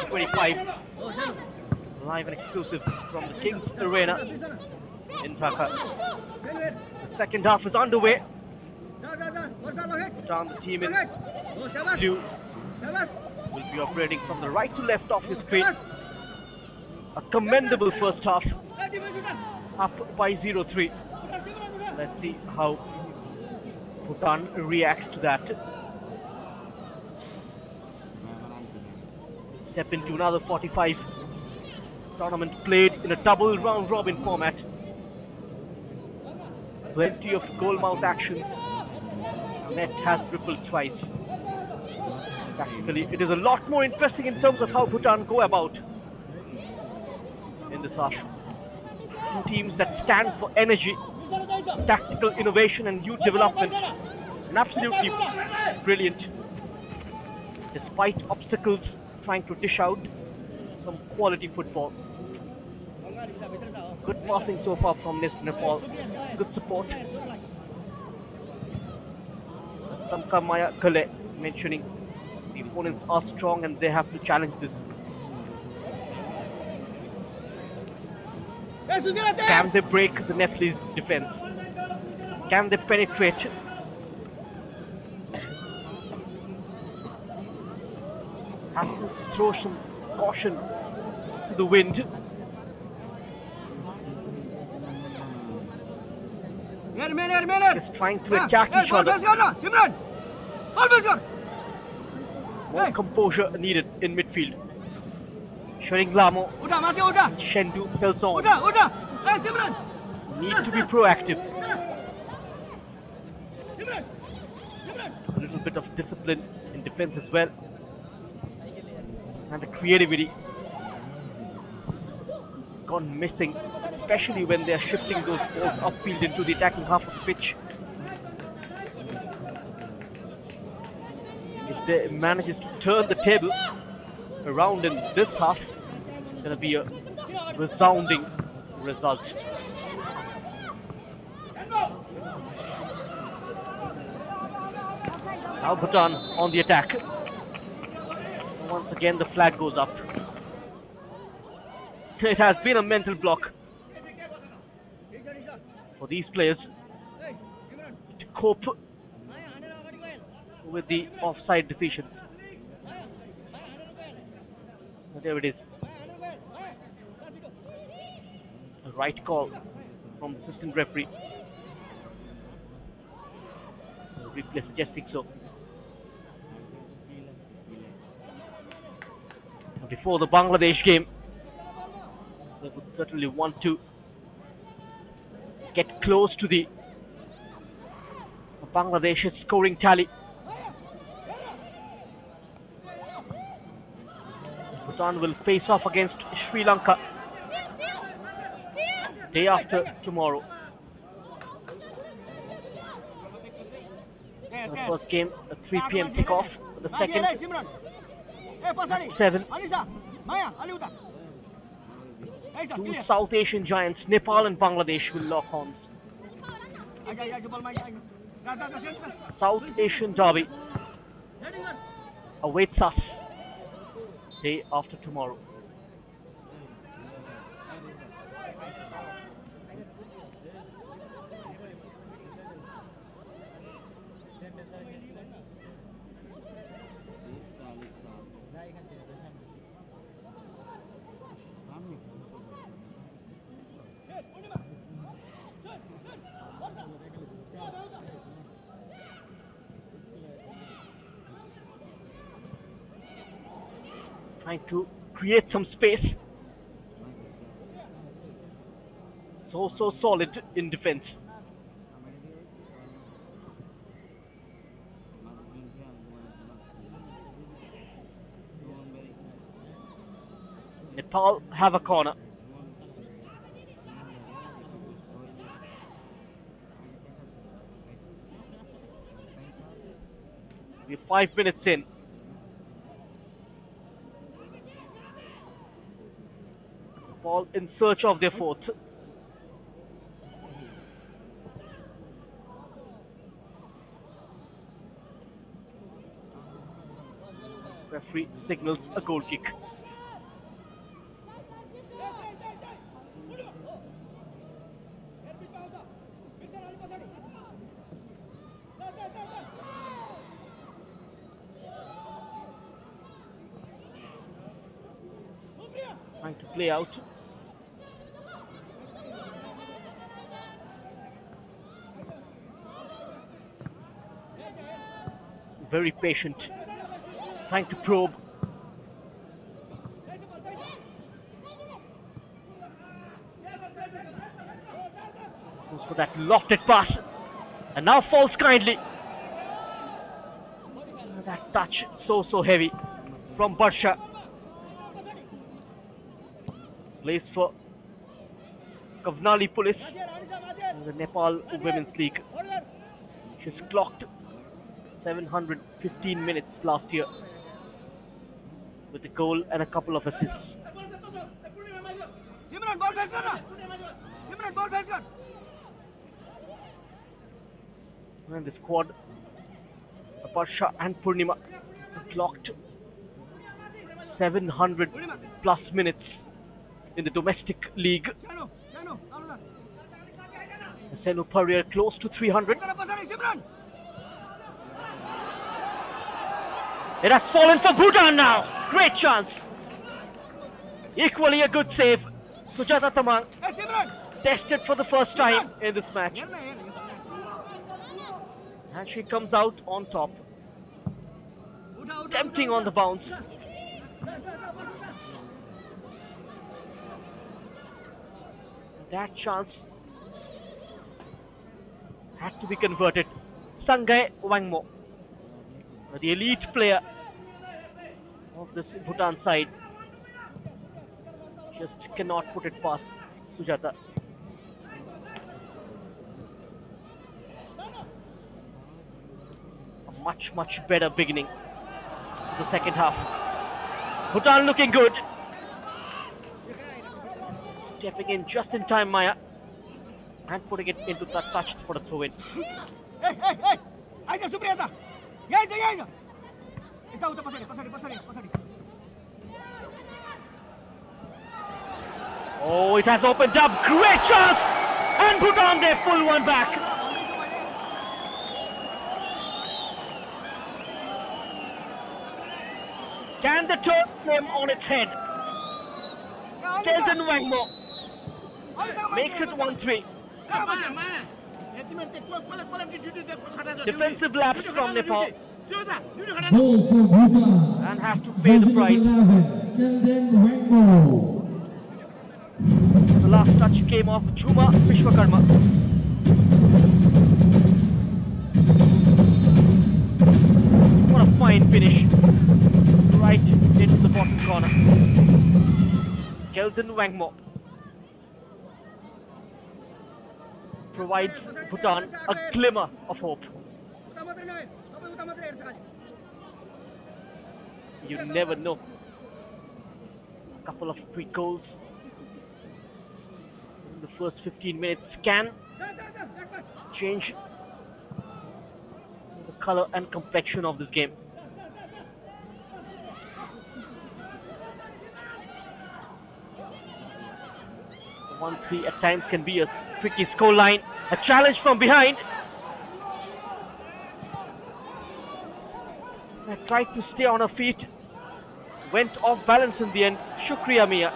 S1: 25. Live and exclusive from the Kings Arena in Dhaka. The second half is underway. Bhutan, the team in blue, will be operating from the right to left of his screen. A commendable first half, up by 0-3. Let's see how Bhutan reacts to that. Step into another 45. Tournament played in a double round-robin format. Plenty of goal-mouth action. Net has rippled twice. Tactically, it is a lot more interesting in terms of how Bhutan go about in this half. Two teams that stand for energy, tactical innovation and youth development. And absolutely brilliant. Despite obstacles, trying to dish out some quality football. Good passing so far from Nepal. Good support. Samkamaya Kale mentioning the opponents are strong and they have to challenge this. Can they break the Nepalese defense? Can they penetrate? Have to throw some caution to the wind. Just trying to attack each other. More composure needed in midfield. Showing Lamo, Shendu, Pelson need to be proactive. A little bit of discipline in defense as well. And the creativity gone missing, especially when they are shifting those balls upfield into the attacking half of the pitch. If they manages to turn the table around in this half, it's going to be a resounding result. Now Bhutan on the attack. Once again the flag goes up. It has been a mental block for these players to cope with the offside decision. There it is. A right call from the assistant referee. The replay suggesting so. Before the Bangladesh game, they would certainly want to get close to the Bangladesh's scoring tally. Bhutan will face off against Sri Lanka day after tomorrow. The first game, a 3 p.m. kickoff. The second, at 7. Two South Asian giants, Nepal and Bangladesh, will lock horns. South Asian derby awaits us day after tomorrow. Trying to create some space. So solid in defense. Nepal have a corner. We're 5 minutes in. Nepal in search of their fourth. Referee signals a goal kick. Trying to play out. Very patient. Trying to probe. Goes for that lofted pass. And now falls kindly. That touch so heavy from Barsha. Plays for Kavnali Police in the Nepal Women's League. She's clocked 715 minutes last year with a goal and a couple of assists. And the squad, Barsha and Purnima, clocked 700 plus minutes in the domestic league. Senu Parrier close to 300. It has fallen for Bhutan now. Great chance. Equally a good save. Sujata Tamang tested for the first time in this match. And she comes out on top. Tempting on the bounce. That chance had to be converted. Sangai Wangmo, the elite player of this Bhutan side, just cannot put it past Sujata. A much better beginning to the second half. Bhutan looking good. Stepping in just in time, Maya, and putting it into that touch for the throw-in. Oh, it has opened up. Great chance! And Bhutan, they pull one back. Can the turn flame on its head? Kelton Wangmo makes it 1-3. Defensive lapse from Nepal.
S4: Goal for Bhutan.
S1: And have to pay the price.
S4: 11, Kelton Wangmo.
S1: The last touch came off Jhuma Vishwakarma. What a fine finish. Right into the bottom corner. Kelton Wangmo provides Bhutan a glimmer of hope. You never know. A couple of quick goals in the first 15 minutes can change the color and complexion of this game. The 1-3 at times can be a tricky scoreline. A challenge from behind. I tried to stay on her feet. Went off balance in the end. Shukriya Mia.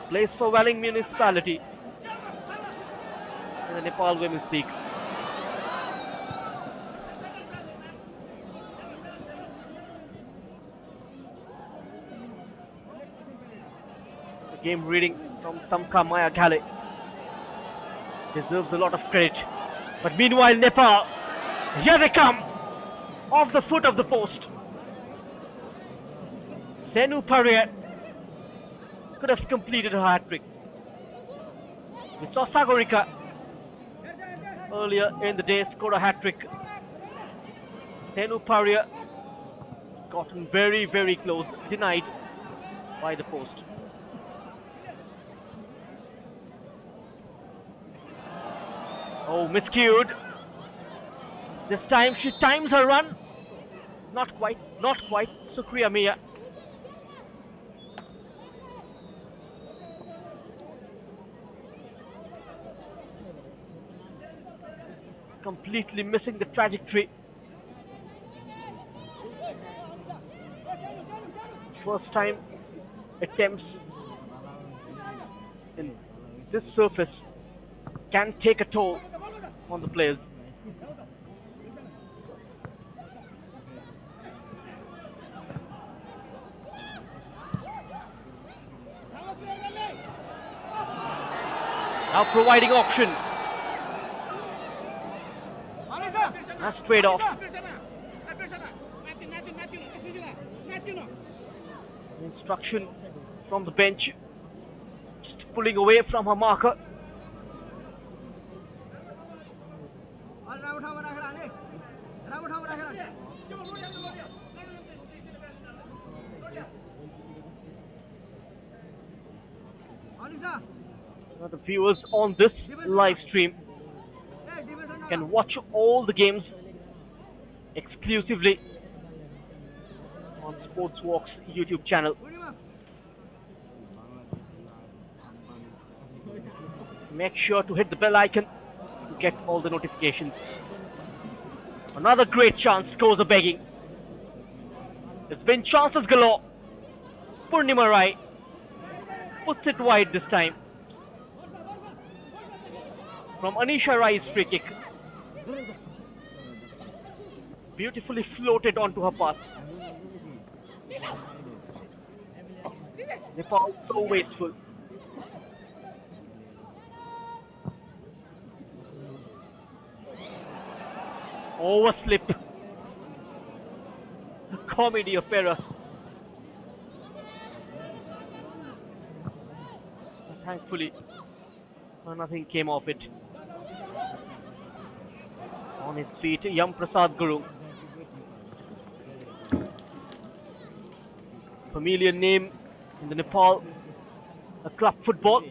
S1: Plays for Welling Municipality in the Nepal Women's League. The game reading from Samka Maya Ghale deserves a lot of credit. But meanwhile, Nepal, here they come, off the foot of the post. Senu Parrier could have completed her hat-trick. We saw Sagorika earlier in the day score a hat-trick. Senu Parrier gotten very, very close, denied by the post. Oh, miscued. This time she times her run. Not quite, not quite. Sukriya Mia. Completely missing the trajectory. First time attempts in this surface can take a toll on the players. Now providing option. That's straight off. Instruction from the bench. Just pulling away from her marker. Now the viewers on this live stream can watch all the games exclusively on Sportzworkz YouTube channel. Make sure to hit the bell icon to get all the notifications. Another great chance goes a begging. There's been chances galore. Purnima Rai puts it wide this time. From Anisha Rai's free kick. Beautifully floated onto her path. Nepal so wasteful. Overslip. The comedy of error. Thankfully, nothing came of it. On his feet, Yam Prasad Guru. Familiar name in the Nepal club football.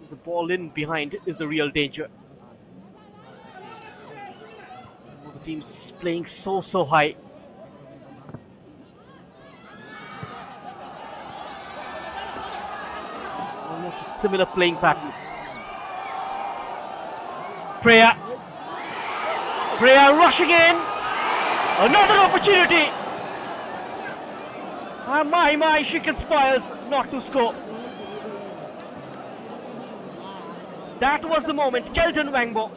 S1: The ball in behind is the real danger. The team's playing so high. Almost a similar playing pattern. Priya rushing in. Another opportunity. My, she conspires not to score. That was the moment. Kelton Wangbo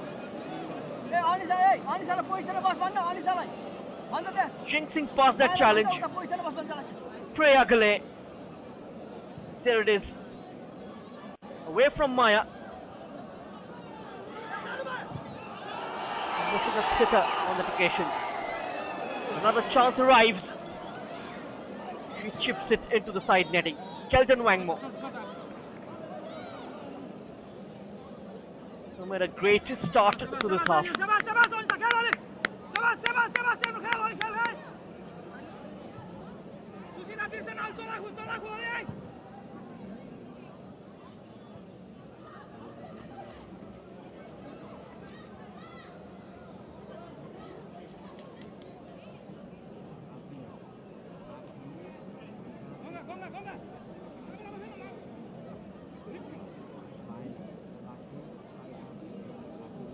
S1: jinxing past that challenge. Priya Gale. There it is. Away from Maya. Missing a sitter on that occasion. Another chance arrives. She chips it into the side netting. Kelton Wangmo. Made a great start to this half.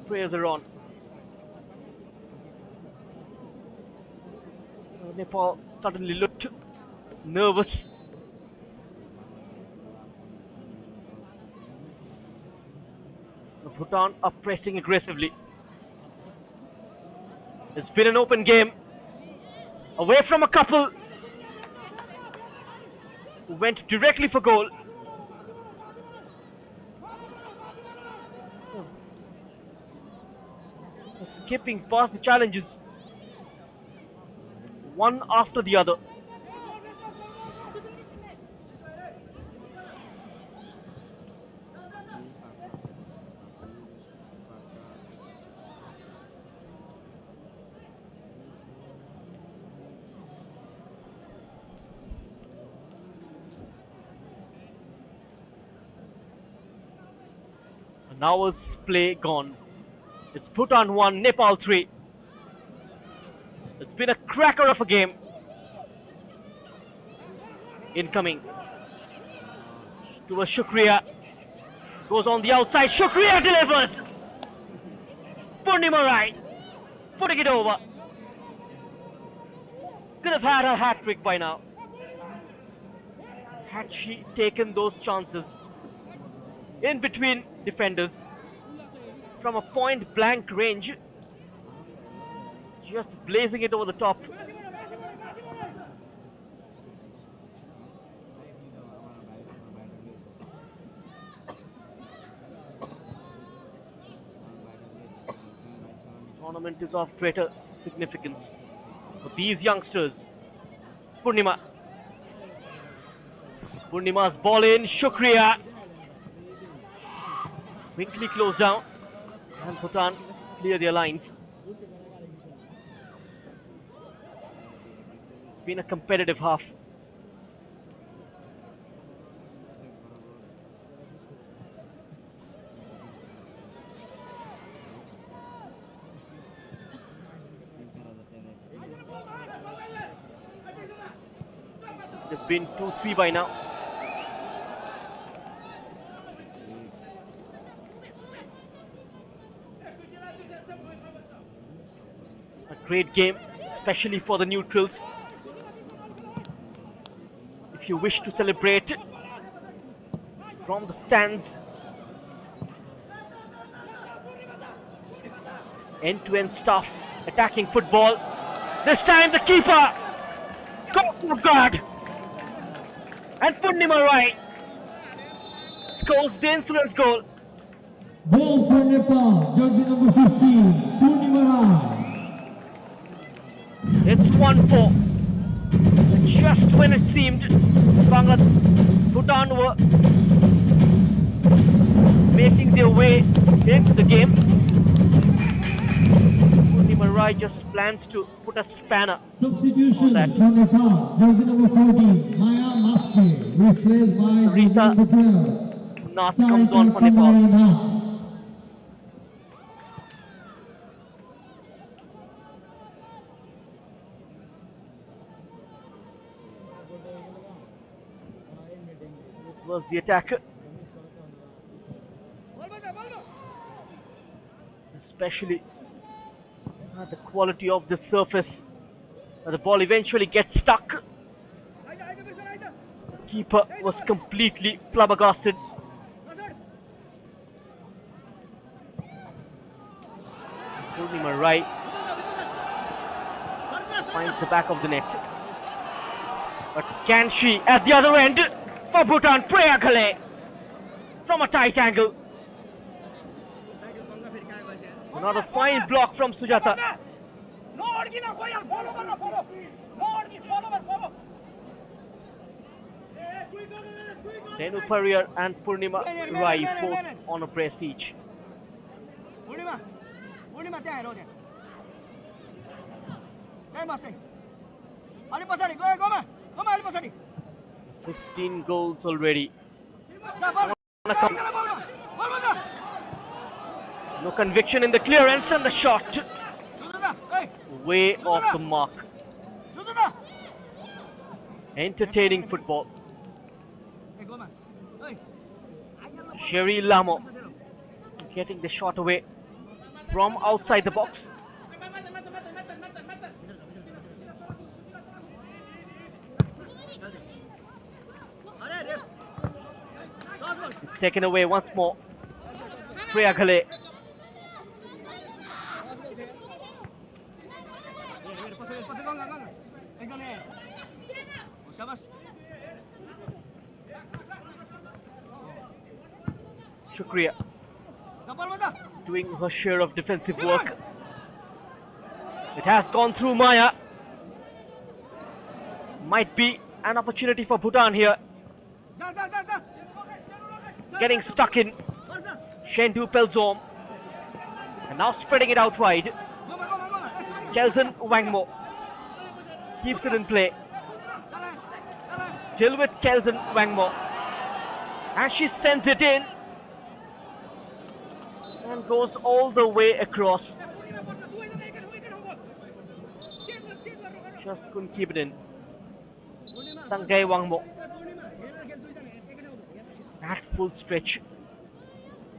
S1: Prayers are on. Nepal suddenly looked nervous. Bhutan are pressing aggressively. It's been an open game. Away from a couple who went directly for goal. Skipping past the challenges. one after the other. An hour's play gone. It's Bhutan 1, Nepal 3. It's been a cracker of a game. Incoming. Towards Shukriya. Goes on the outside. Shukriya delivers. Purnima Rai. Putting it over. Could have had her hat trick by now. Had she taken those chances in between defenders from a point blank range, just blazing it over the top. Tournament is of greater significance for these youngsters. Purnima's ball in. Shukriya. Quickly closed down, and Bhutan clear their lines. It's been a competitive half. It's been 2-3 by now. Great game, especially for the neutrals. If you wish to celebrate from the stands, end-to-end stuff, attacking football. This time the keeper goes off guard, and Purnima Rai scores the insolence goal.
S4: Goal for Nepal, jersey number 15, Purnima Rai.
S1: It's 1-4. Just when it seemed Bhutan were making their way into the game, Purnima Rai just plans to put a spanner
S4: Substitution
S1: on that.
S4: for Nepal, jersey number 14, Maya Maske, replaced by jersey
S1: Rita
S4: number 12.
S1: Nath comes on for Nepal.
S4: Nepal.
S1: Was the attacker, especially the quality of the surface. The ball eventually gets stuck. The keeper was completely flabbergasted. Purnima Rai finds the back of the net, but can she at the other end? For Bhutan, Preya Ghale from a tight angle. Another fine block from Sujata. Renu Parrier and Purnima Rai both on a brace each. 15 goals already. No conviction in the clearance, and the shot way off the mark. Entertaining football. Sherry Lamo getting the shot away from outside the box. It's taken away once more. Preya Ghale. Shukriya doing her share of defensive work. It has gone through Maya. Might be an opportunity for Bhutan here. Getting stuck in. Shendu Pelzom. And now spreading it out wide. Kelson Wangmo keeps it in play. Still with Kelson Wangmo. And she sends it in. And goes all the way across. Just couldn't keep it in. Sangai Wangmo. At full stretch.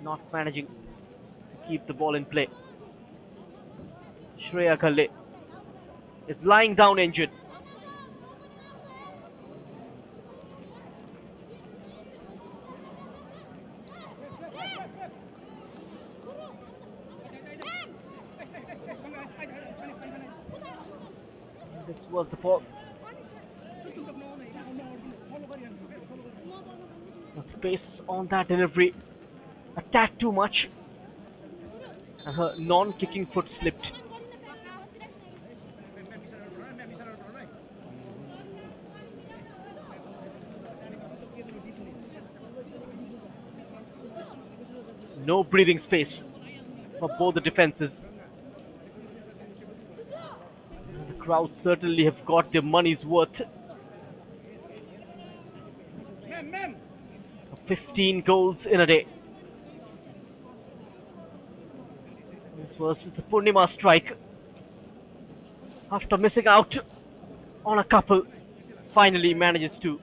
S1: Not managing to keep the ball in play. Shreya Ghalle is lying down injured. This was the ball. The space on that delivery. A tad too much. And her non-kicking foot slipped. No breathing space for both the defenses. The crowd certainly have got their money's worth. 15 goals in a day. This was the Purnima strike. After missing out on a couple, finally manages to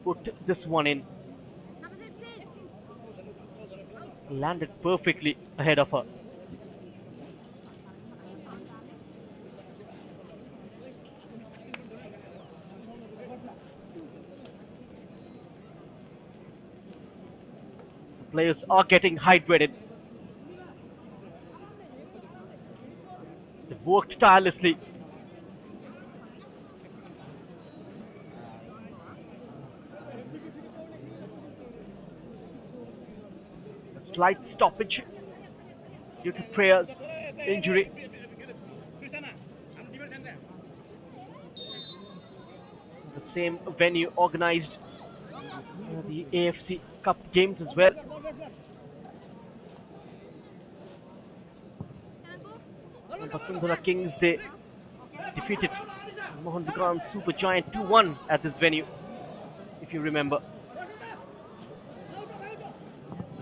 S1: put this one in. Landed perfectly ahead of her. The players are getting hydrated. They've worked tirelessly. Slight stoppage due to Priya's injury. The same venue organized the AFC Cup games as well. And Vasundhara Kings, they defeated Mohan Bagan Super Giant 2-1 at this venue, if you remember.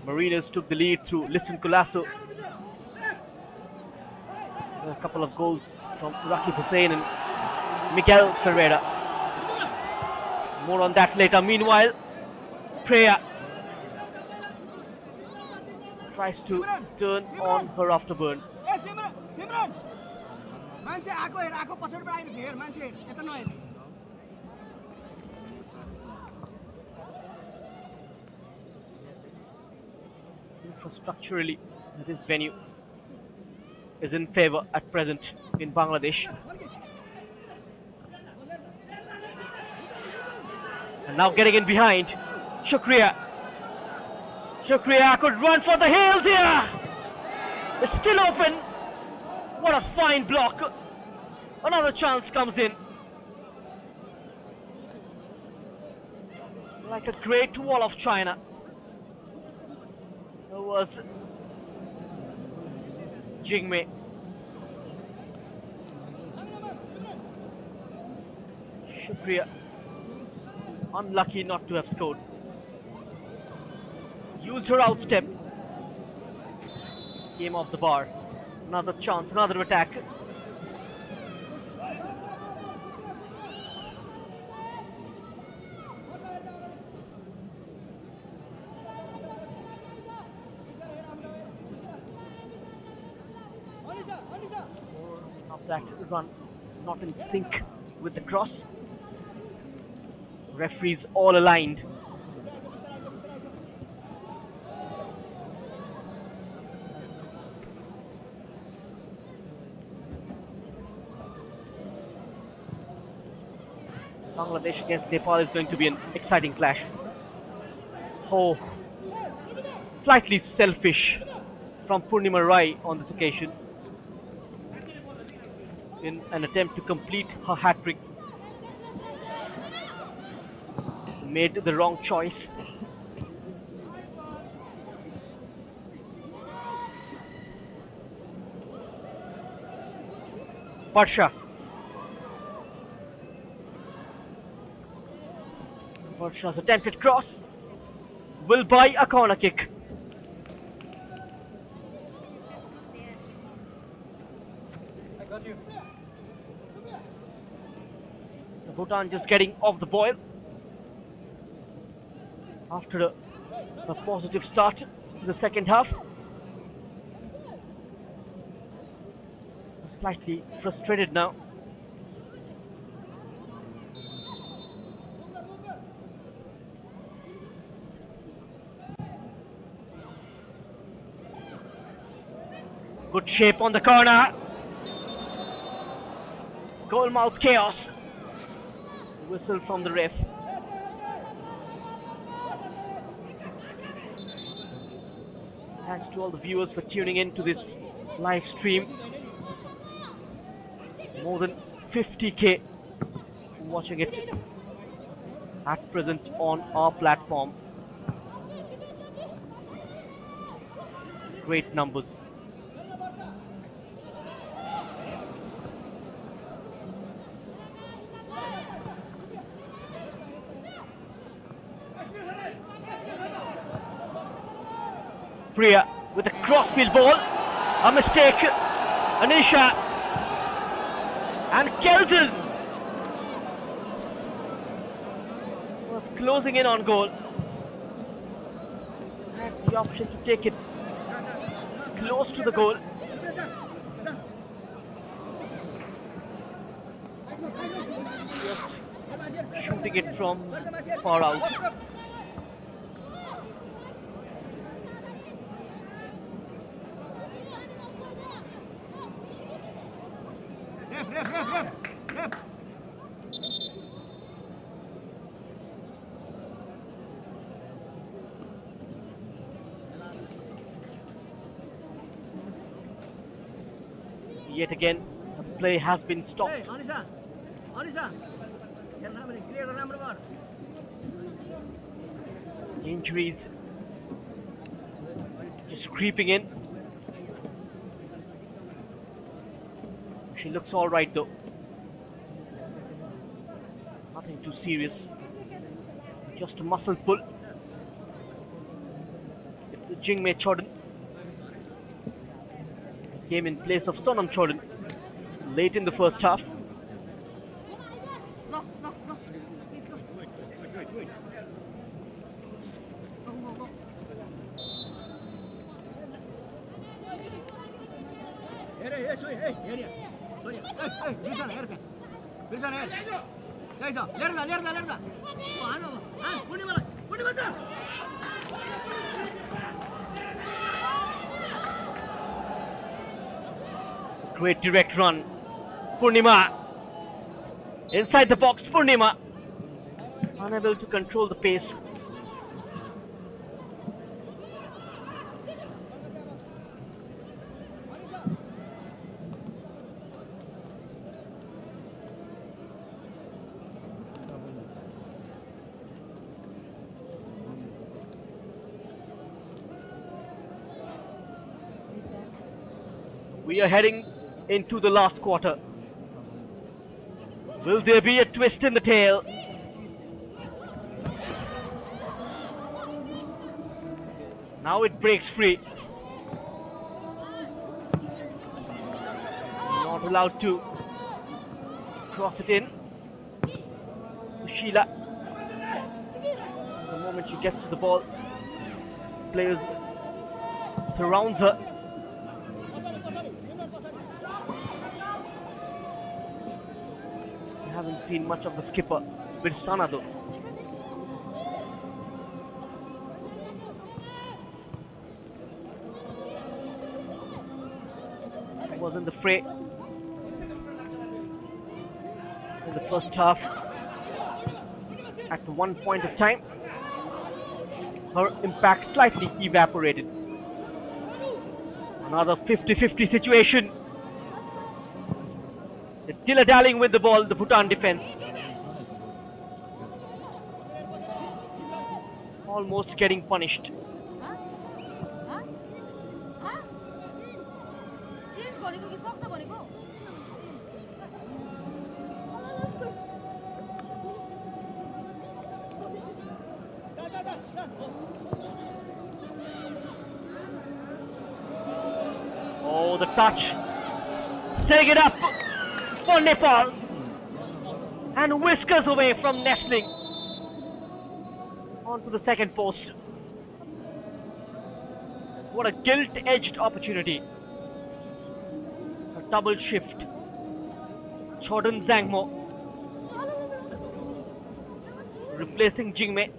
S1: Mariners took the lead through Listen Colasso. A couple of goals from Rakib Hussain and Miguel Ferreira. More on that later. Meanwhile, Priya tries to turn on her afterburn. Infrastructurally, this venue is in favor at present in Bangladesh. And now getting in behind, Shukriya. Shukriya could run for the hills here. It's still open. What a fine block. Another chance comes in. Like a great wall of China. There was Jingmei. Shukriya unlucky not to have scored. Used her outstep. Came off the bar. Another chance, another attack. Of that run, not in sync with the cross. Referees all aligned. Bangladesh against Nepal is going to be an exciting clash. Oh, slightly selfish from Purnima Rai on this occasion in an attempt to complete her hat-trick. made the wrong choice. Varsha. Varsha's attempted cross will buy a corner kick. Bhutan just getting off the boil after a positive start to the second half. Slightly frustrated now. Good shape on the corner. Goalmouth chaos. Whistle from the ref. Thanks to all the viewers for tuning in to this live stream. More than 50k watching it at present on our platform. Great numbers. Priya with a crossfield ball, a mistake, Anisha and Kelton was closing in on goal. Had the option to take it close to the goal. Just shooting it from far out. Yet again, the play has been stopped. Injuries just creeping in. She looks all right though. Nothing too serious. Just a muscle pull. It's the Jingmei Chodon. Came in place of Sonam Chodon late in the first half. Great direct run. Purnima. Inside the box, Purnima. Unable to control the pace. We are heading into the last quarter. Will there be a twist in the tail? Now it breaks free. Not allowed to cross it in. Sheila. The moment she gets to the ball, players surrounds her. Haven't seen much of the skipper, Virsana though. He was in the fray in the first half. At one point of time, her impact slightly evaporated. Another 50-50 situation. They're dilly-dallying with the ball, the Bhutan defense. almost getting punished. Oh, the touch. Setting it up for Nepal. And whiskers away from nestling. Onto the second post. What a gilt-edged opportunity. A double shift. Jordan Zangmo replacing Jingmei.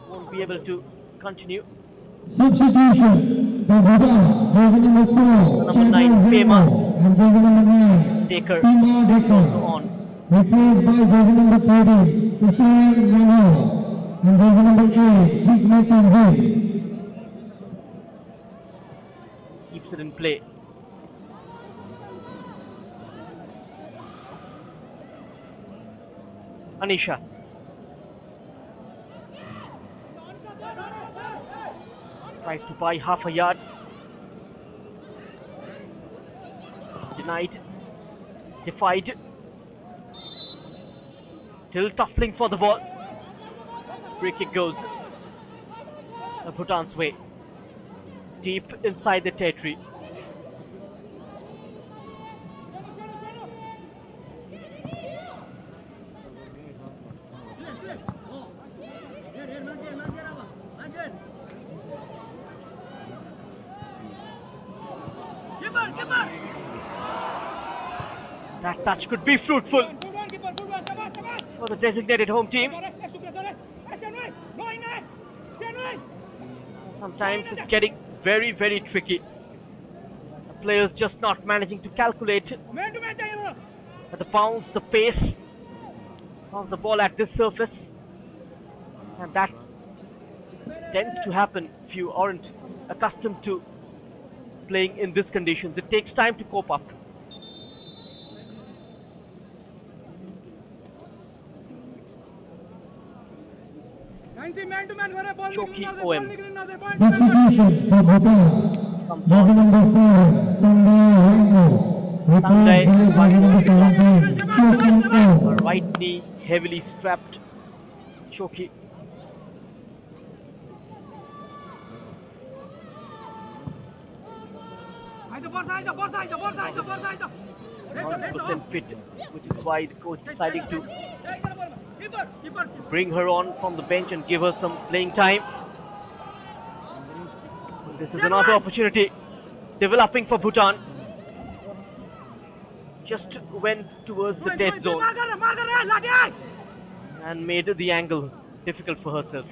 S1: Won't be able to continue.
S4: Substitution for Bhutan, jersey number 4,
S1: Number 9, Pema.
S4: and jersey number 9,
S1: Taker
S4: Pema Decker.
S1: also on.
S4: Replaced by jersey number 14, Hussain Rano, and jersey number 8, Jigme Tanzil.
S1: Keeps it in play. Anisha. Tries to buy half a yard. Denied. Defied. Still tussling for the ball. Free kick goes Bhutan's way. Deep inside the territory. That touch could be fruitful for the designated home team. Sometimes it's getting very, very tricky. The players just not managing to calculate the bounce, the pace of the ball at this surface. And that tends to happen if you aren't accustomed to playing in these conditions. It takes time to cope up. Choki OM.
S4: Substitution for Bhutan, jersey number 7, Sunday Rango. Replaced by jersey number 17, Choki
S1: A
S4: OM.
S1: right knee heavily strapped Choki. Not 100% fit, which is why the coach deciding to bring her on from the bench and give her some playing time. This is another opportunity developing for Bhutan. Just went towards the dead zone and made the angle difficult for herself.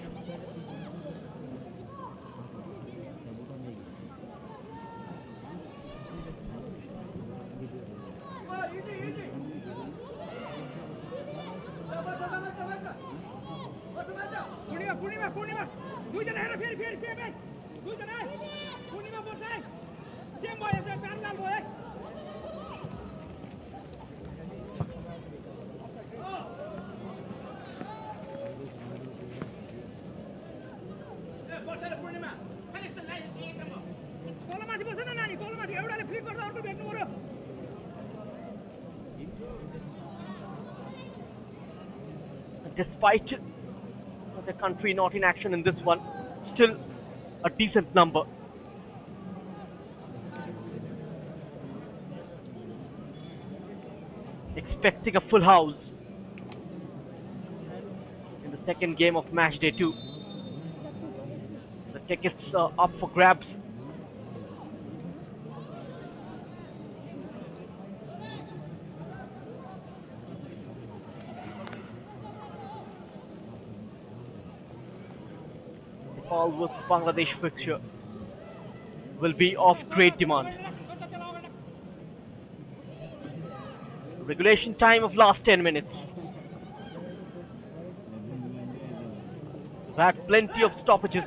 S1: Despite the country not in action in this one, still a decent number. Expecting a full house in the second game of match day 2. The tickets are up for grabs. Nepal vs Bangladesh fixture will be of great demand. Regulation time of last 10 minutes. We've had plenty of stoppages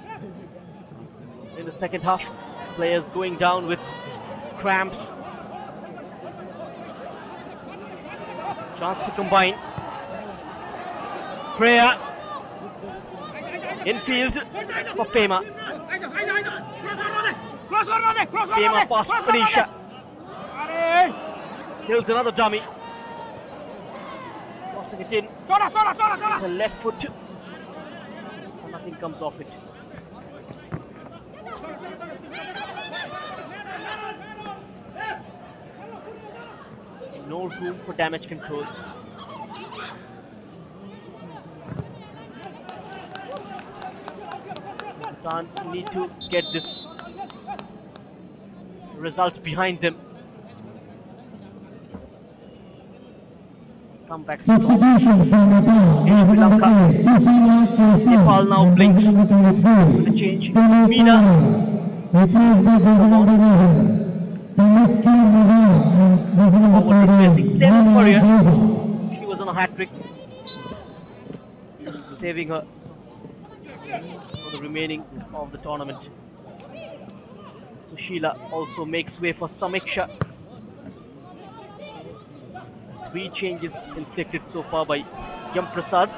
S1: in the second half. Players going down with cramps. Chance to combine. Prayer. Infield for Pema. Pema past Anisha. Kills another dummy. Tossing it in. The left foot. And nothing comes off it. No room for damage control. Bhutan need to get this result behind them. Come back strong. Sri Lanka. Nepal now blinks. With a change. Meena. Forward replacing Seven Warrior. She was on a hat trick. Saving her for the remaining of the tournament. Sushila also makes way for Samiksha. 3 changes inflicted so far by Yam Prasad.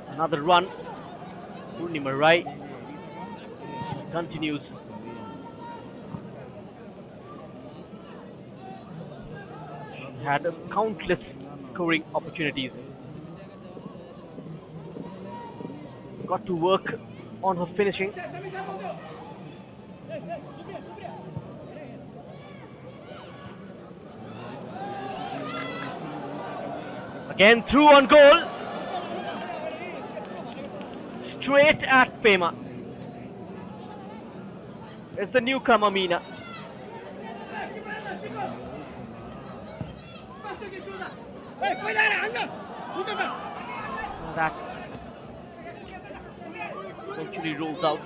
S1: Another run. Purnima Rai continues. She had countless scoring opportunities. Got to work on her finishing. Again through on goal. Straight at Pema. It's the newcomer Meena. That eventually rolls out.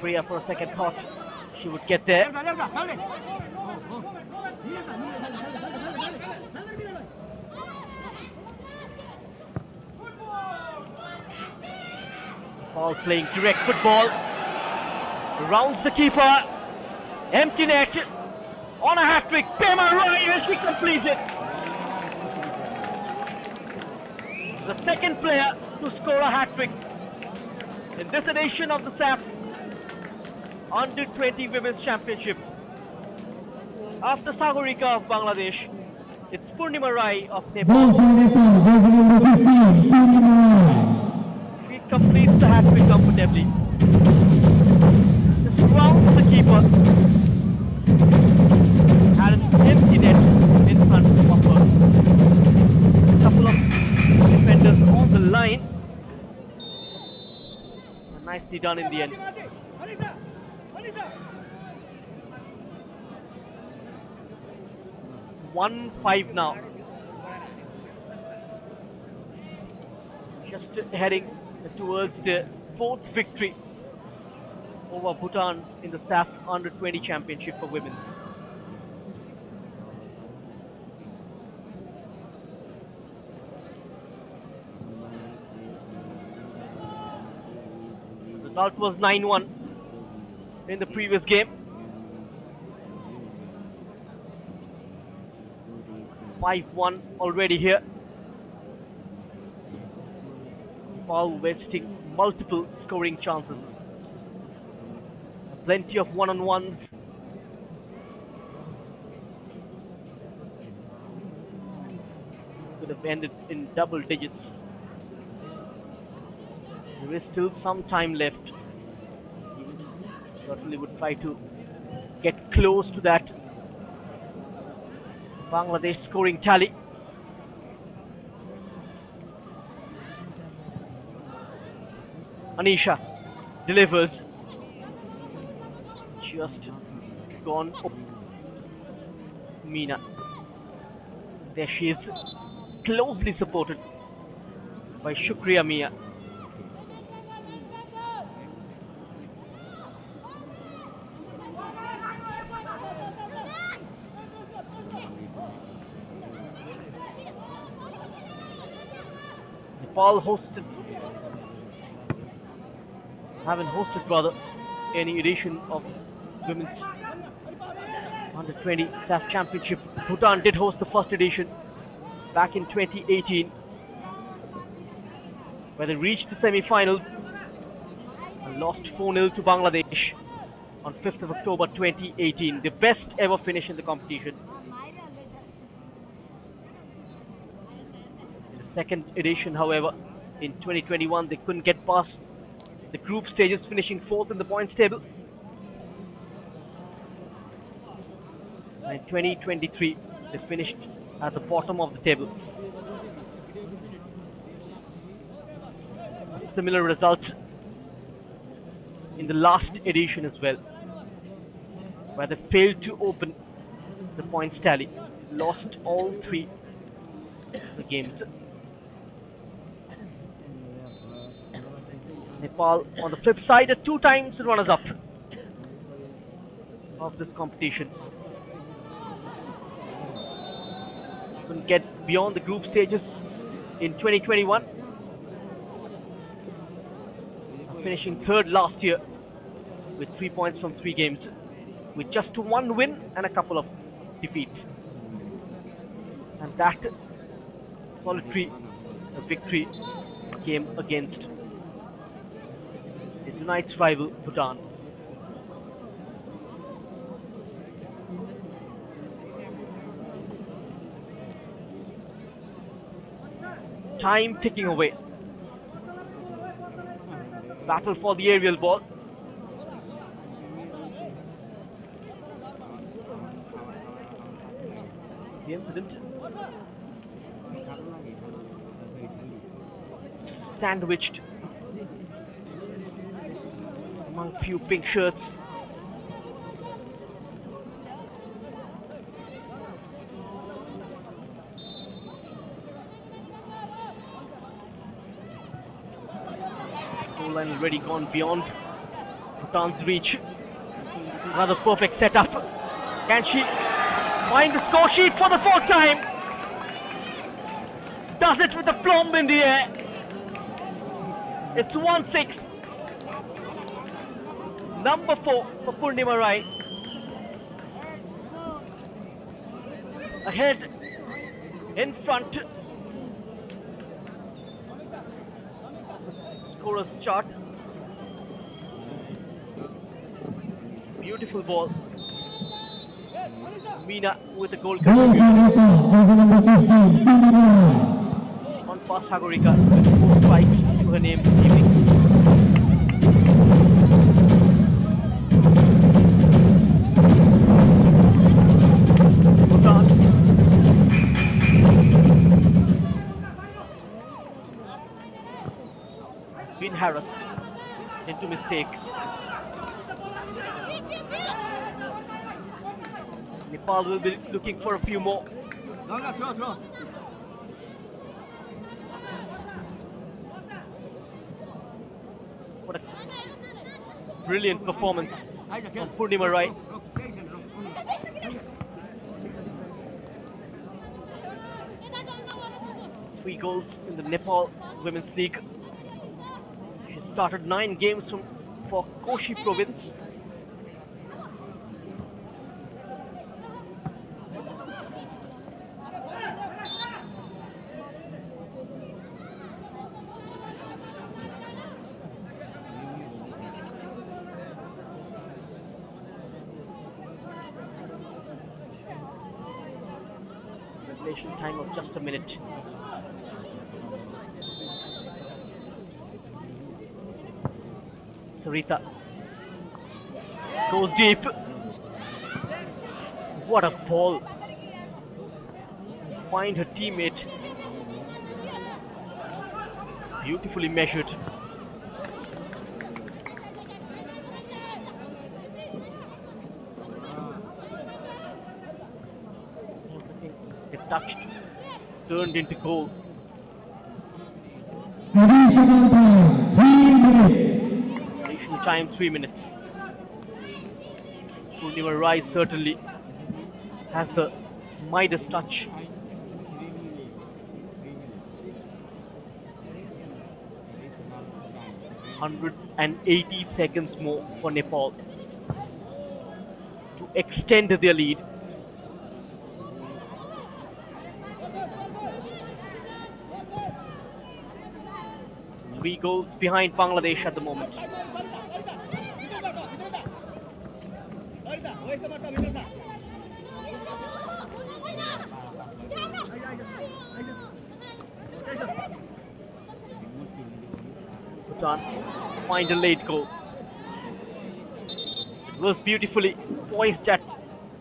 S1: Priya for a second thought she would get there. All playing direct football. Rounds the keeper. Empty net. On a hat-trick. Pema Rai as she completes it. The second player to score a hat-trick in this edition of the Saff Under 20 Women's Championship. After Sagarika of Bangladesh, it's Purnima Rai of Nepal. She completes the hat-trick comfortably. Just rounds the keeper. Had an empty net in front of her. A couple of defenders on the line. And nicely done in the end. 1-5 now. Just heading towards the 4th victory over Bhutan in the Saff Under 20 Championship for women. The result was 9-1 in the previous game. 5-1 already here. Nepal wasting multiple scoring chances. Plenty of one-on-ones. Could have ended in double digits. There is still some time left. Certainly would try to get close to that Bangladesh scoring tally. Anisha delivers. Just gone up. Meena. There she is, closely supported by Shukriya Mia. Nepal haven't hosted rather any edition of Women's Under 20 Saff Championship. Bhutan did host the first edition back in 2018. where they reached the semi-finals and lost 4-0 to Bangladesh on 5th of October 2018. The best ever finish in the competition. In the second edition, however, in 2021, they couldn't get past the group stages, finishing 4th in the points table. And in 2023, they finished at the bottom of the table. A similar result in the last edition as well, where they failed to open the points tally, lost all 3 the games. Nepal, on the flip side, are 2 times the runners-up of this competition. Couldn't get beyond the group stages in 2021, finishing 3rd last year with 3 points from 3 games, with just 1 win and a couple of defeats. And that solitary victory came against tonight's rival, Bhutan. Time ticking away. Battle for the aerial ball. The incident sandwiched among few pink shirts. Goal line already gone beyond Bhutan's reach. Another perfect setup. Can she find the score sheet for the 4th time? Does it with a plumb in the air. It's 1-6. Number 4 for Purnima Rai. Ahead, in front. Scorer's chart. Beautiful ball. Meena with a goal contribution. On pass, Hagorika with 4 strikes to her name this evening. Been harassed into mistake. Nepal will be looking for a few more. What a brilliant performance from Purnima Rai. Three goals in the Nepal Women's League. She started 9 games for Koshi province. Regulation time of just a minute. Sarita goes deep. What a ball. Find her teammate. Beautifully measured. It touched, turned into goal.
S4: Additional time, 3 minutes.
S1: Additional time, 3 minutes. Purnima Rai certainly has the Midas touch. "180 seconds more for Nepal to extend their lead. 3 goals behind Bangladesh at the moment. Bhutan find a late goal. It was beautifully poised at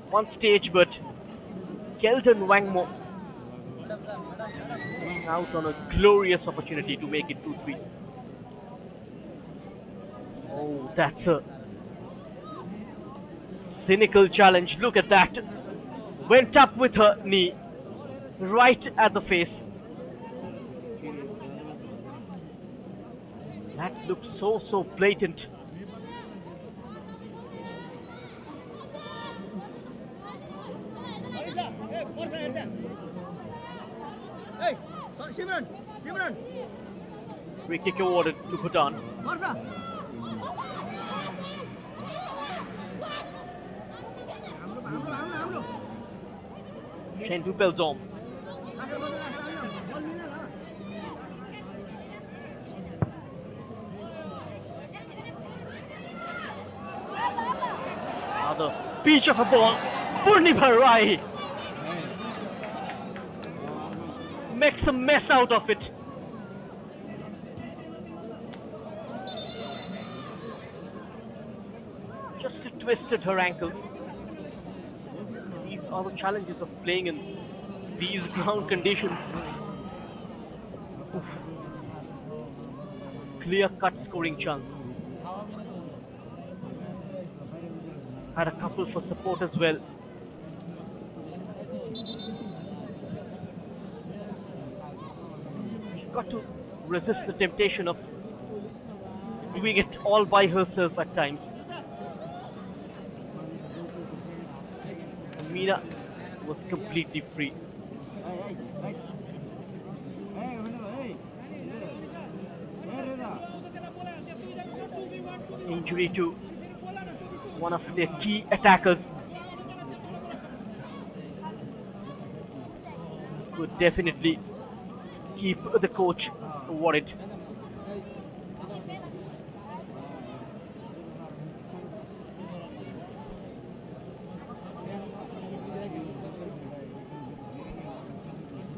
S1: one stage, but Kelton Wangmo out on a glorious opportunity to make it 2-3. Oh, that's a cynical challenge. Look at that. Went up with her knee right at the face. That looks so blatant. Free kick awarded to Bhutan. Shendu Beldom. Another beach of a ball. Purnima Rai makes a mess out of it. Just twisted her ankle. These are the challenges of playing in these ground conditions. Oof. Clear-cut scoring chance. Had a couple for support as well. She's got to resist the temptation of doing it all by herself at times. Meena was completely free. Injury to one of their key attackers. Could definitely keep the coach worried.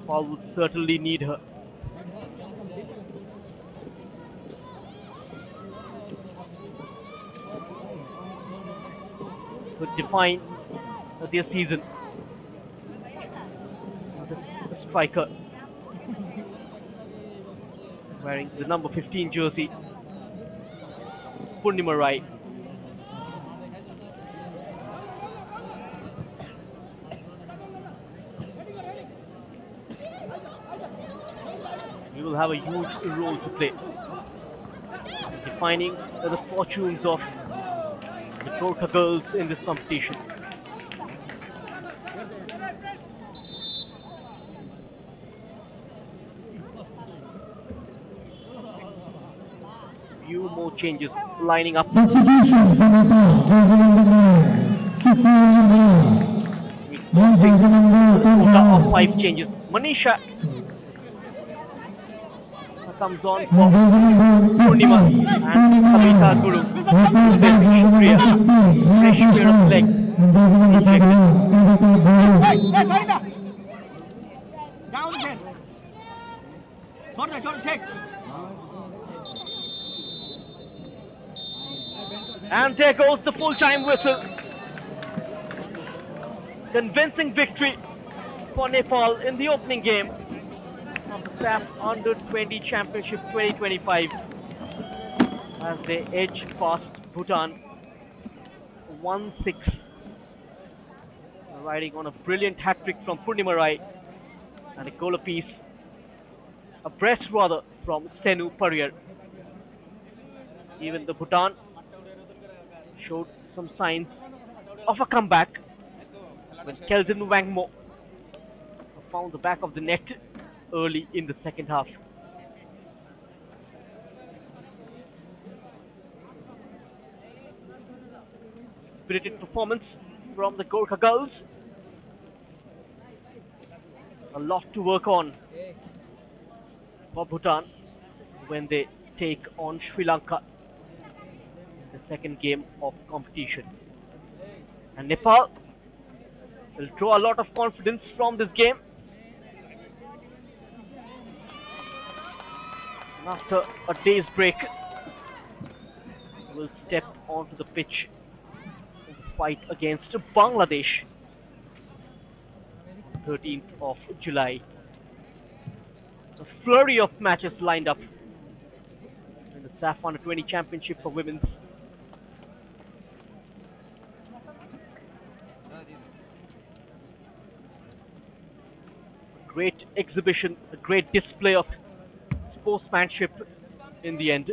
S1: Paul would certainly need her. Could define their season. The striker wearing the number 15 jersey, Purnima Rai. He will have a huge role to play, defining the fortunes of the Gorkha girls in this competition. Few more changes lining up. A quota of 5 changes. Manisha comes on for Purnima and Kavita Guru. Fresh pair of legs and there goes the full-time whistle. Convincing victory for Nepal in the opening game of the Saff Under-20 Championship 2025 as they edge past Bhutan 1-6, riding on a brilliant hat-trick from Purnima Rai and a goal apiece, a brace rather, from Senu Parrier. Even the Bhutan showed some signs of a comeback when Kelton Wangmo found the back of the net early in the second half. Spirited performance from the Gorkha girls. A lot to work on for Bhutan when they take on Sri Lanka in the second game of competition. And Nepal will draw a lot of confidence from this game. And after a day's break, will step onto the pitch in the fight against Bangladesh, 13th of July. A flurry of matches lined up in the Saff Under-20 Championship for Women's. A great exhibition, a great display of sportsmanship in the end.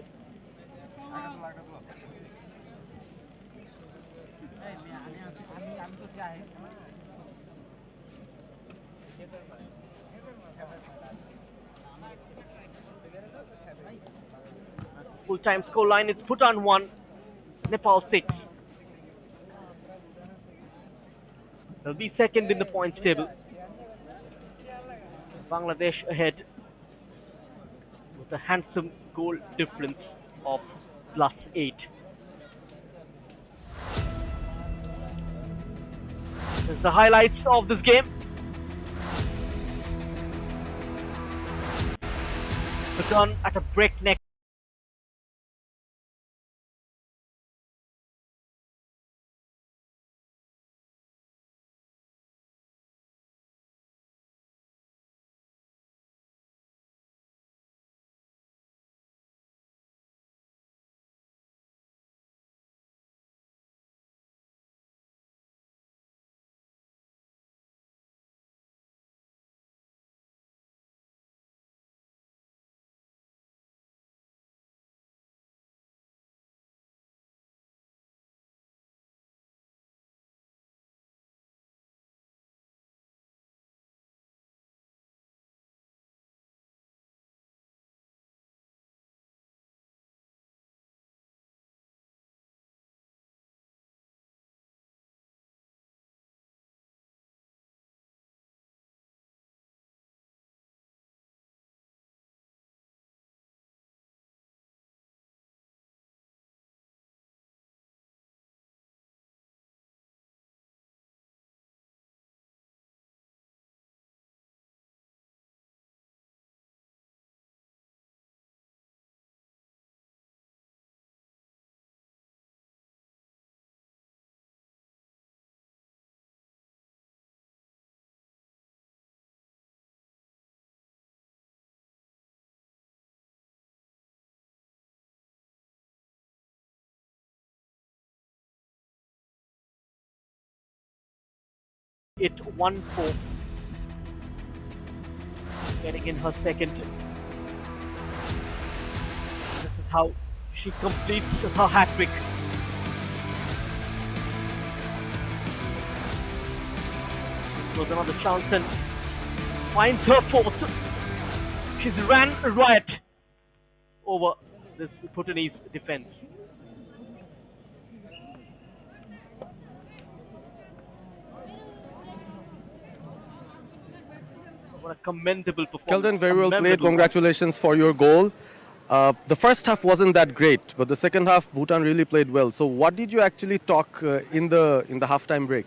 S1: Full-time scoreline is Bhutan 1, Nepal 6. They'll be second in the points table. Bangladesh ahead with a handsome goal difference of +8. Here's the highlights of this game. Bhutan at a breakneck it 1-4. Getting in her second. This is how she completes her hat-trick. This was another chance and finds her fourth. She's ran riot over this Bhutanese defense. What a commendable performance.
S7: Kelton, very well played. Congratulations for your goal. The first half wasn't that great, but the second half, Bhutan really played well. So what did you actually talk in the halftime break?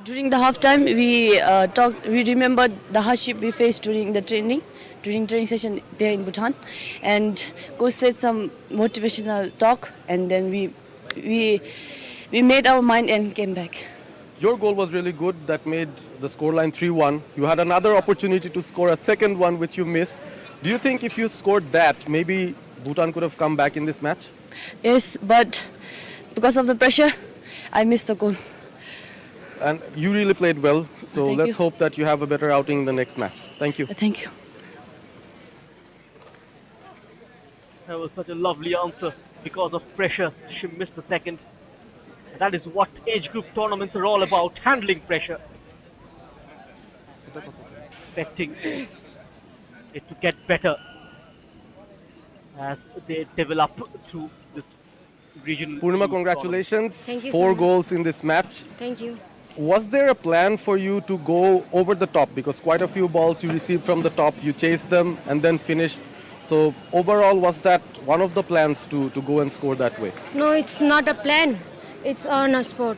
S8: During the halftime, we talked. We remembered the hardship we faced during training session there in Bhutan, and coach said some motivational talk, and then we made our mind and came back.
S7: Your goal was really good. That made the scoreline 3-1. You had another opportunity to score a second one, which you missed. Do you think if you scored that, maybe Bhutan could have come back in this match?
S8: Yes, but because of the pressure, I missed the goal.
S7: And you really played well. So let's hope that you have a better outing in the next match. Thank you.
S8: Thank you.
S1: That was such a lovely answer. Because of pressure, she missed the second. That is what age group tournaments are all about, handling pressure. Expecting it to get better as they develop through this regional.
S7: Purnima, congratulations.
S9: Thank you,
S7: 4
S9: sir.
S7: goals in this match.
S9: Thank you.
S7: Was there a plan for you to go over the top? Because quite a few balls you received from the top, you chased them and then finished. So overall, was that one of the plans to go and score that way?
S9: No, it's not a plan. It's on a sport.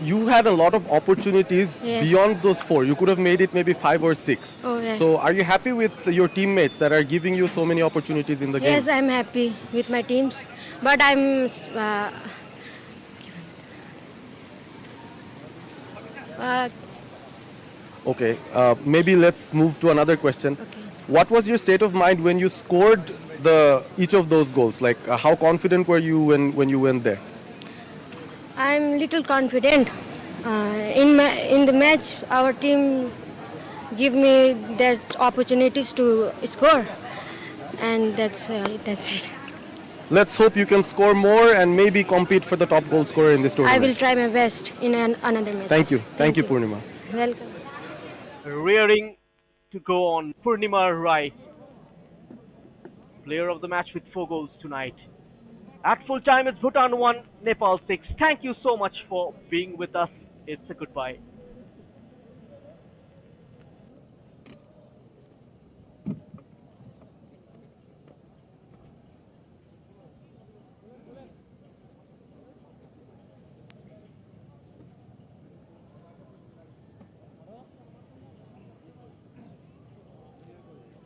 S7: You had a lot of opportunities
S9: Yes.
S7: beyond those 4. You could have made it maybe 5 or 6.
S9: Oh, yes.
S7: So are you happy with your teammates that are giving you so many opportunities in the game?
S9: Yes, I'm happy with my teams. But I'm...
S7: Okay, maybe let's move to another question.
S9: Okay.
S7: What was your state of mind when you scored each of those goals? Like, how confident were you when you went there?
S9: I'm little confident. In the match, our team give me that opportunities to score, and that's it.
S7: Let's hope you can score more and maybe compete for the top goal scorer in this
S9: I
S7: tournament.
S9: will try my best in another match.
S7: Thank you. Thank you, Purnima.
S9: Welcome.
S1: Rearing to go on Purnima Rai, player of the match with 4 goals tonight. At full time, it's Bhutan 1, Nepal 6. Thank you so much for being with us. It's a goodbye.